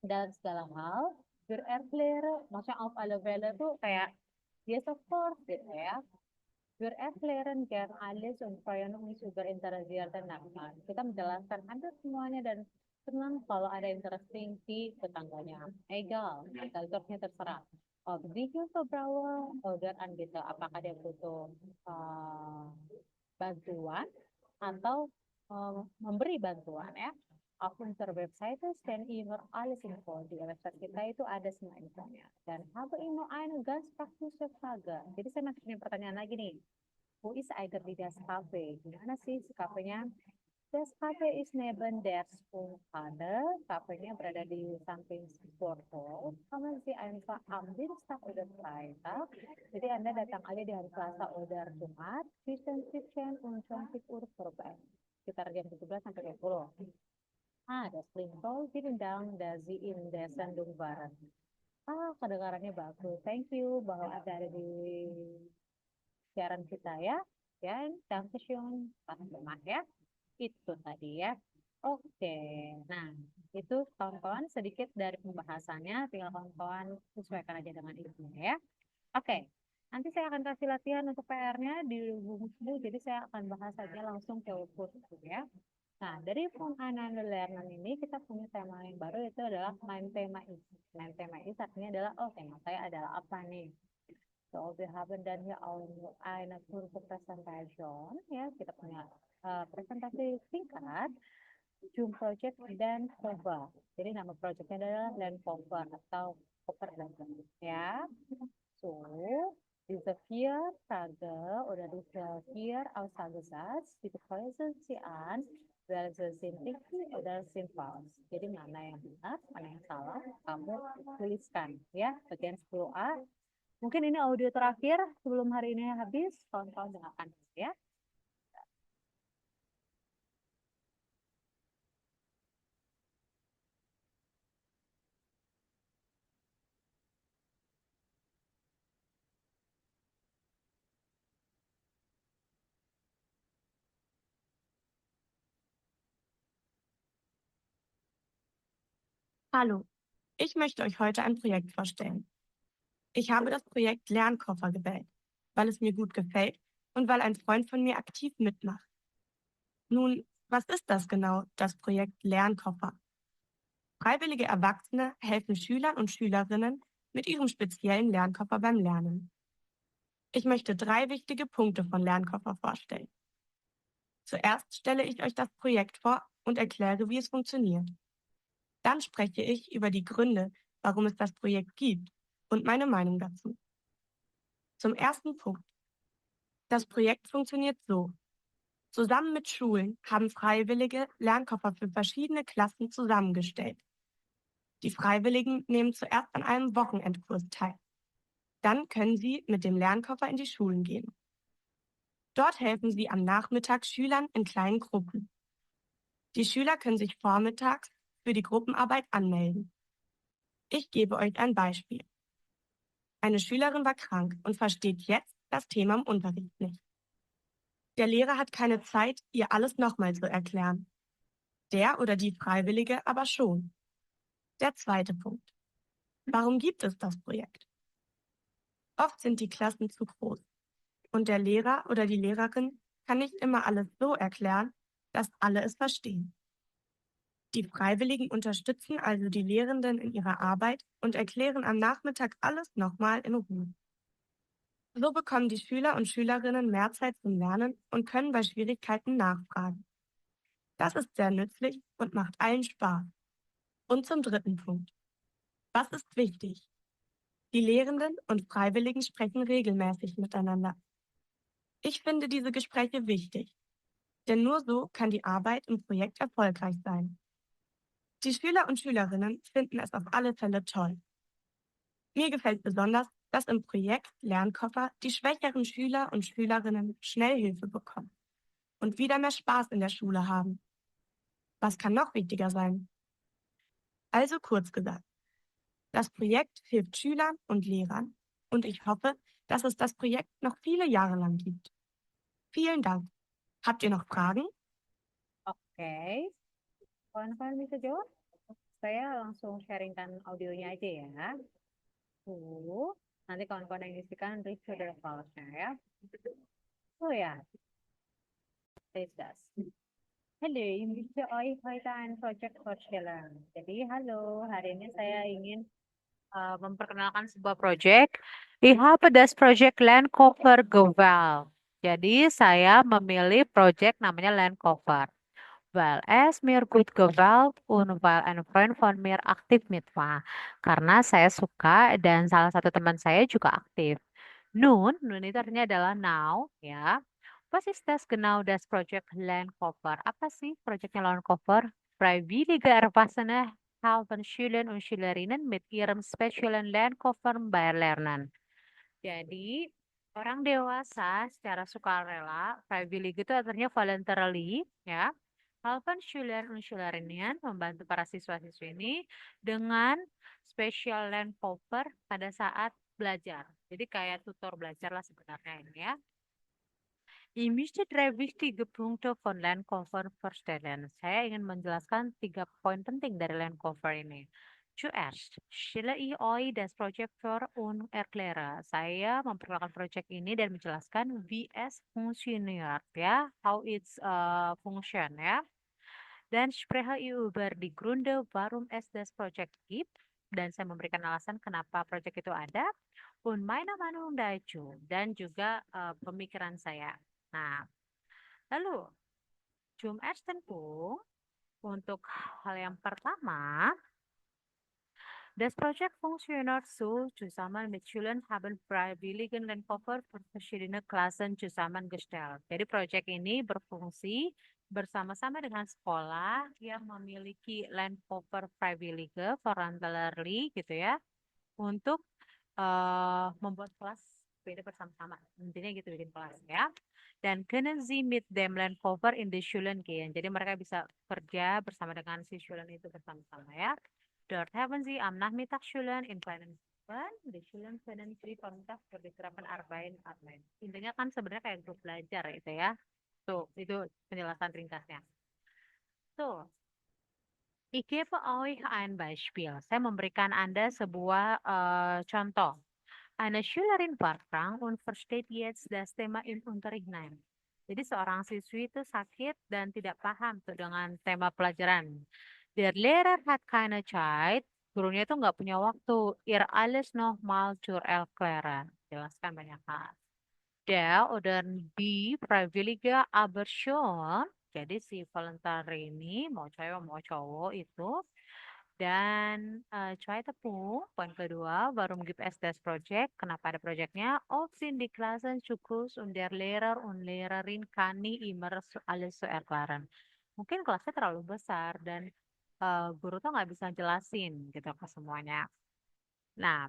dalam segala hal, bererkläre, maksudnya auf alle Fälle tuh kayak Yes, of course, gitu ya. Wir erklären gern alles und freuen uns über interessierte Nachbarn. Kita menjelaskan hampir semuanya dan senang kalau ada interesting di tetangganya. Egal, kantornya terserah. Oh, bikin verbraucher orderan gitu. Apakah dia butuh bantuan atau memberi bantuan ya. Auf unserer Webseite stehen immer alles Info. Di website kita itu ada semua infonya. Dan habe immer eine ganz praktische Frage. Jadi saya masih punya pertanyaan lagi nih. Wo ist eigentlich das Café? Gimana sih si kafenya? Das Café ist neben der Sprunghalle. Kafenya berada di samping Sporthof. Kommen Sie einfach am Dienstag oder Freitag. Jadi Anda datang aja di hari Selasa oder Jumat. Zwischen 17 und 20 Uhr vorbei. Sekitar jam 17 sampai 20. Das klingt toll. Vielen Dank, dass Sie in der Sendung waren. Kedengarannya bagus. Thank you bahwa ada di siaran kita ya. Dan Dankeschön, Pak Lemah ya. Itu tadi ya. Oke, nah itu kawan-kawan sedikit dari pembahasannya. Tinggal kawan-kawan sesuaikan aja dengan itunya ya. Oke, nanti saya akan kasih latihan untuk PR-nya di buku. Jadi saya akan bahas saja langsung ke buku ya. Nah, dari Von Ananda Lernen ini kita punya tema yang baru, itu adalah Mein Thema ist. Mein Thema ist artinya adalah, tema saya adalah apa nih? So, wir haben dann hier auch eine kurze Präsentation. Ya, kita punya presentasi singkat, Zoom Project dan Cover. Jadi nama projectnya adalah Land Cover atau Cover Land. Ya, so diese 4 Frage oder diese 4 Aussagesatz, die kreuzen sie an, welche sind richtig oder sind falsch. Jadi mana yang benar, mana yang salah, kamu tuliskan ya bagian 10A. Mungkin ini audio terakhir sebelum hari ini habis, kawan-kawan dengarkan ya. Hallo, ich möchte euch heute ein Projekt vorstellen. Ich habe das Projekt Lernkoffer gewählt, weil es mir gut gefällt und weil ein Freund von mir aktiv mitmacht. Nun, was ist das genau, das Projekt Lernkoffer? Freiwillige Erwachsene helfen Schülern und Schülerinnen mit ihrem speziellen Lernkoffer beim Lernen. Ich möchte 3 wichtige Punkte von Lernkoffer vorstellen. Zuerst stelle ich euch das Projekt vor und erkläre, wie es funktioniert. Dann spreche ich über die Gründe, warum es das Projekt gibt und meine Meinung dazu. Zum ersten Punkt. Das Projekt funktioniert so. Zusammen mit Schulen haben Freiwillige Lernkoffer für verschiedene Klassen zusammengestellt. Die Freiwilligen nehmen zuerst an einem Wochenendkurs teil. Dann können sie mit dem Lernkoffer in die Schulen gehen. Dort helfen sie am Nachmittag Schülern in kleinen Gruppen. Die Schüler können sich vormittags für die Gruppenarbeit anmelden. Ich gebe euch ein Beispiel. Eine Schülerin war krank und versteht jetzt das Thema im Unterricht nicht. Der Lehrer hat keine Zeit, ihr alles nochmal zu erklären. Der oder die Freiwillige aber schon. Der zweite Punkt. Warum gibt es das Projekt? Oft sind die Klassen zu groß und der Lehrer oder die Lehrerin kann nicht immer alles so erklären, dass alle es verstehen. Die Freiwilligen unterstützen also die Lehrenden in ihrer Arbeit und erklären am Nachmittag alles nochmal in Ruhe. So bekommen die Schüler und Schülerinnen mehr Zeit zum Lernen und können bei Schwierigkeiten nachfragen. Das ist sehr nützlich und macht allen Spaß. Und zum dritten Punkt. Was ist wichtig? Die Lehrenden und Freiwilligen sprechen regelmäßig miteinander. Ich finde diese Gespräche wichtig, denn nur so kann die Arbeit im Projekt erfolgreich sein. Die Schüler und Schülerinnen finden es auf alle Fälle toll. Mir gefällt besonders, dass im Projekt Lernkoffer die schwächeren Schüler und Schülerinnen schnell Hilfe bekommen und wieder mehr Spaß in der Schule haben. Was kann noch wichtiger sein? Also kurz gesagt, das Projekt hilft Schülern und Lehrern und ich hoffe, dass es das Projekt noch viele Jahre lang gibt. Vielen Dank. Habt ihr noch Fragen? Oke, kawan-kawan bisa jawab? Saya langsung sharingkan audionya aja ya. Tuh, Nanti kawan-kawan yang isikan read to the false-nya ya. Oh ya, it does. Halo, invite euch heute ein Project vorstellen. Jadi, halo, hari ini saya ingin memperkenalkan sebuah project. Ich habe das Project Land Cover gewählt. Jadi, saya memilih project namanya Land Cover. Weil es mir gut gewählt und weil ein Freund von mir aktiv mit war. Karena saya suka dan salah satu teman saya juga aktif. Nun itu artinya adalah now, ya. Was ist das genau das Project Land Cover? Apa sih proyeknya Land Cover? Freiwillige Erwachsene helfen Schülerinnen und Schülerinnen mit ihrem speziellen Land Cover lernen. Jadi, orang dewasa secara sukarela, freiwillig itu artinya voluntarily, ya. Helfen Schülerinnen und Schülerinnen membantu para siswa-siswi ini dengan special land cover pada saat belajar. Jadi kayak tutor belajar lah sebenarnya ini ya. Ich möchte drei wichtige Punkte von Land Cover vorstellen. Saya ingin menjelaskan 3 poin penting dari Land Cover ini. Zuerst stelle ich euch das Projekt vor und erkläre. Saya memperkenalkan proyek ini dan menjelaskan wie es funktioniert ya, how it's function ya. Dan spreche ich über die Gründe, warum es das Projekt gibt. Dan saya memberikan alasan kenapa proyek itu ada. Und meine Meinung dazu. Dan juga pemikiran saya. Nah, lalu zum ersten Punkt, untuk hal yang pertama, das Projekt funktioniert so, zusammen mit Schülern haben freiwilligen Landcover für verschiedene Klassen zusammengestellt. Jadi proyek ini berfungsi bersama-sama dengan sekolah yang memiliki Landcover freiwillige, voluntarily gitu ya, untuk membuat kelas beda bersama-sama. Intinya gitu bikin kelas ya. Dan können Sie mit dem Landcover in die Schulen gehen. Jadi mereka bisa kerja bersama dengan si Schulen itu bersama-sama ya. Dort haben Sie am Nachmittag Schulen in kleinen Gruppen. Die Schulen können Sie Vormittag für die Gruppen arbeiten. Intinya kan sebenarnya kayak grup belajar itu ya. Tuh, itu penjelasan ringkasnya. Tuh. Ich gebe euch ein Beispiel. Saya memberikan Anda sebuah contoh. Eine Schülerin war krank und versteht jetzt das Thema im Unterricht nicht. Jadi seorang siswi itu sakit dan tidak paham tuh dengan tema pelajaran. Der Lehrer hat keine Zeit. Gurunya itu nggak punya waktu. Ihr alles nochmal zu erklären. Jelaskan banyak hal. Der oder die Freiwillige aber schon. Jadi si volunteer ini mau cewek mau cowok itu. Dan zweiter Punkt, poin kedua, warum gibt es das Projekt? Kenapa ada proyeknya? Oft sind die Klassen zu groß und der Lehrer und Lehrerin kann nicht immer alles zu erklären. Mungkin kelasnya terlalu besar dan guru tuh nggak bisa jelasin gitu ke semuanya. Nah,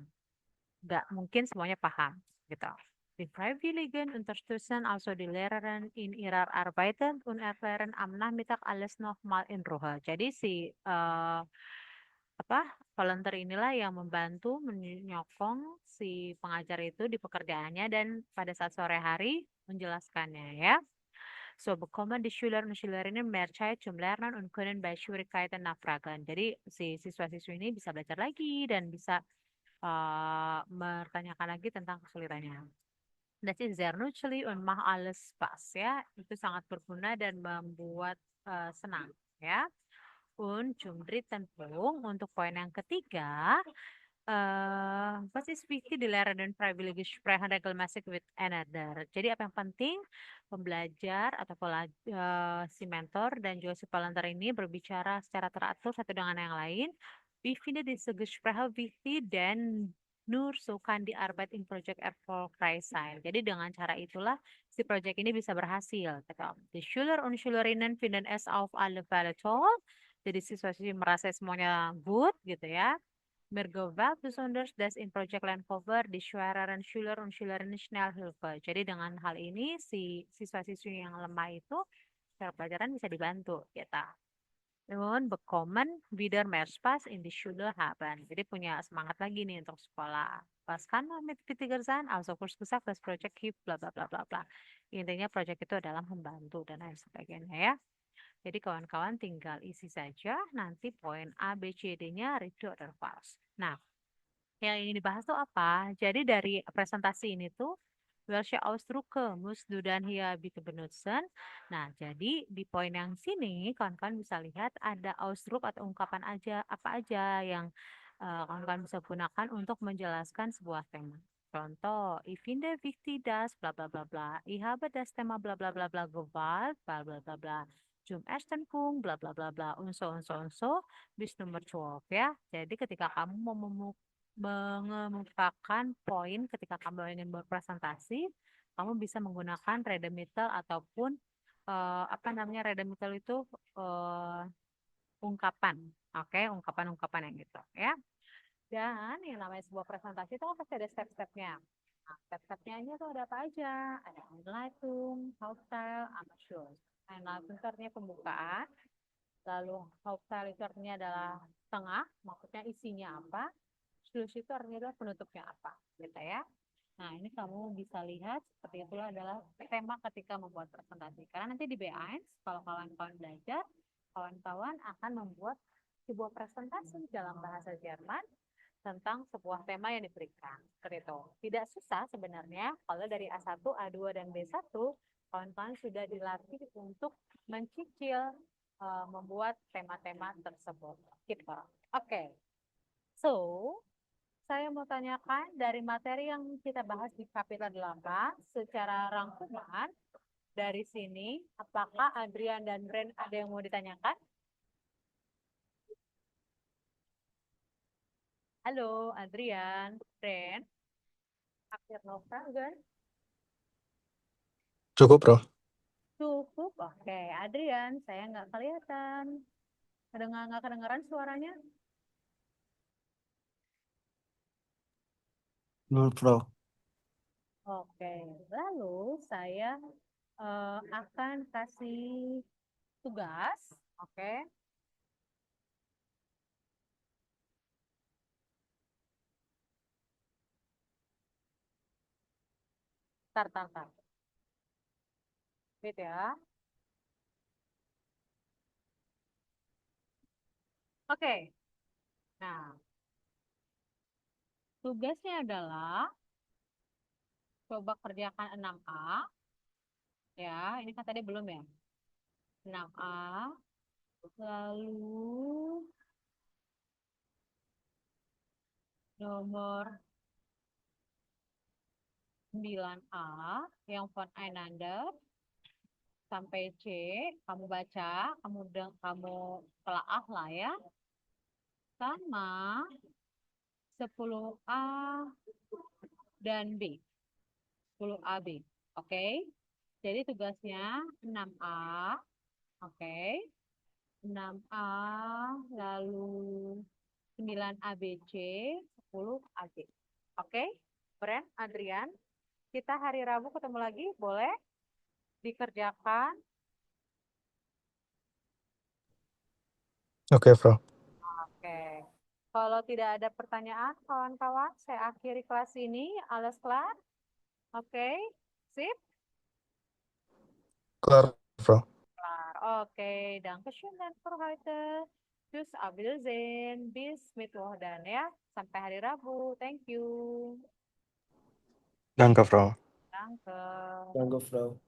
nggak mungkin semuanya paham gitu. Die Freiwilligen unterstützen also die Lehrerin in ihrer Arbeiten und erklären am Nachmittag alles nochmal in Ruhe. Jadi si volunteer inilah yang membantu menyokong si pengajar itu di pekerjaannya dan pada saat sore hari menjelaskannya ya. So bekommen die Schüler und Schülerinnen mehr Zeit zum Lernen und können bei Schwierigkeiten nachfragen. Jadi si siswa-siswi ini bisa belajar lagi dan bisa bertanyakan lagi tentang kesulitannya. Das ist sehr nützlich und macht alles Spaß ya. Itu sangat berguna dan membuat senang ya. Und zum dritten Punkt, untuk poin yang ketiga, was ist wichtig, die Lehrer dan freiwillige sprechen regelmäßig with another. Jadi apa yang penting, pembelajar atau si mentor dan juga si volunteer ini berbicara secara teratur satu dengan yang lain. Ich finde diese Gespräche wichtig dan nur so kann die Arbeit im Projekt erfolgreich sein. Jadi dengan cara itulah si proyek ini bisa berhasil. Die Schüler und Schülerinnen finden es auf alle Fälle toll. Jadi siswa-siswi merasa semuanya good gitu ya. Mir gewählt besonders das in Project Land Cover die schwereren Schüler und Schülerinnen schnell Hilfe. Jadi dengan hal ini si siswa-siswi yang lemah itu secara pelajaran bisa dibantu gitu. Und bekommen wieder mehr Spaß in die Schule haben. Jadi punya semangat lagi nih untuk sekolah. Was kann man mit wichtiger sein? Also kurz gesagt, das Projekt hilft bla bla bla bla bla. Intinya proyek itu adalah membantu dan lain sebagainya ya. Jadi kawan-kawan tinggal isi saja nanti poin A, B, C, D-nya read, true, or false. Nah, Yang ingin dibahas tuh apa? Jadi dari presentasi ini tuh welche Ausdrücke musst du dann hier bitte benutzen? Nah, jadi di poin yang sini kawan-kawan bisa lihat ada Ausdruck atau ungkapan apa aja yang kawan-kawan bisa gunakan untuk menjelaskan sebuah tema. Contoh, ich finde wichtig das bla bla bla bla. Ich habe das Thema bla bla bla bla gewählt, bla bla bla bla. Zum ersten Punkt bla bla bla bla und so bis nomor 12 ya. Jadi ketika kamu mau mengemukakan poin ketika kamu ingin berpresentasi, kamu bisa menggunakan redemittel ataupun apa namanya redemittel itu eh, ungkapan, oke, ungkapan-ungkapan yang gitu ya. Dan yang namanya sebuah presentasi itu kan pasti ada step-stepnya. Nah, step-stepnya ini tuh ada apa aja? Ada Einleitung, Hauptteil, Abschluss. Einleitung itu artinya pembukaan, lalu Hauptteil itu artinya adalah tengah, maksudnya isinya apa. Schluss itu artinya adalah penutupnya apa, gitu ya. Nah, ini kamu bisa lihat seperti itulah adalah tema ketika membuat presentasi. Karena nanti di B1, kalau kawan-kawan belajar, kawan-kawan akan membuat sebuah presentasi dalam bahasa Jerman tentang sebuah tema yang diberikan. Seperti itu. Tidak susah sebenarnya kalau dari A1, A2, dan B1, kawan-kawan sudah dilatih untuk mencicil membuat tema-tema tersebut. Gitu. Oke. So, saya mau tanyakan dari materi yang kita bahas di kapitel 8 secara rangkuman dari sini, apakah Adrian dan Ren ada yang mau ditanyakan? Halo, Adrian, Ren, akhir November. Cukup, Bro. Cukup, oke. Adrian, saya nggak kelihatan. Nggak kedengaran suaranya? Belum, Bro. Oke, lalu saya akan kasih tugas, oke. Tar. Wait ya. Oke. Nah, tugasnya adalah coba kerjakan 6A. Ya, ini kan tadi belum ya. 6A. Lalu nomor 9A yang font Einander sampai C kamu baca, kamu telaah lah ya. Sama 10A dan B. 10AB. Oke. Jadi tugasnya 6A. Oke. 6A lalu 9 ABC, 10 AG. Oke, Bren, Adrian, kita hari Rabu ketemu lagi, boleh dikerjakan. Oke, Bro. Oke, kalau tidak ada pertanyaan, kawan-kawan, saya akhiri kelas ini. Alles klar? Oke, sip? Klar, Bro. Klar. Oke, Dankeschön dan für heute. Tschüss, auf Wiedersehen, bis Mittwoch dan ya, sampai hari Rabu. Thank you. Danke, Bro. Danke. Danke, Frau.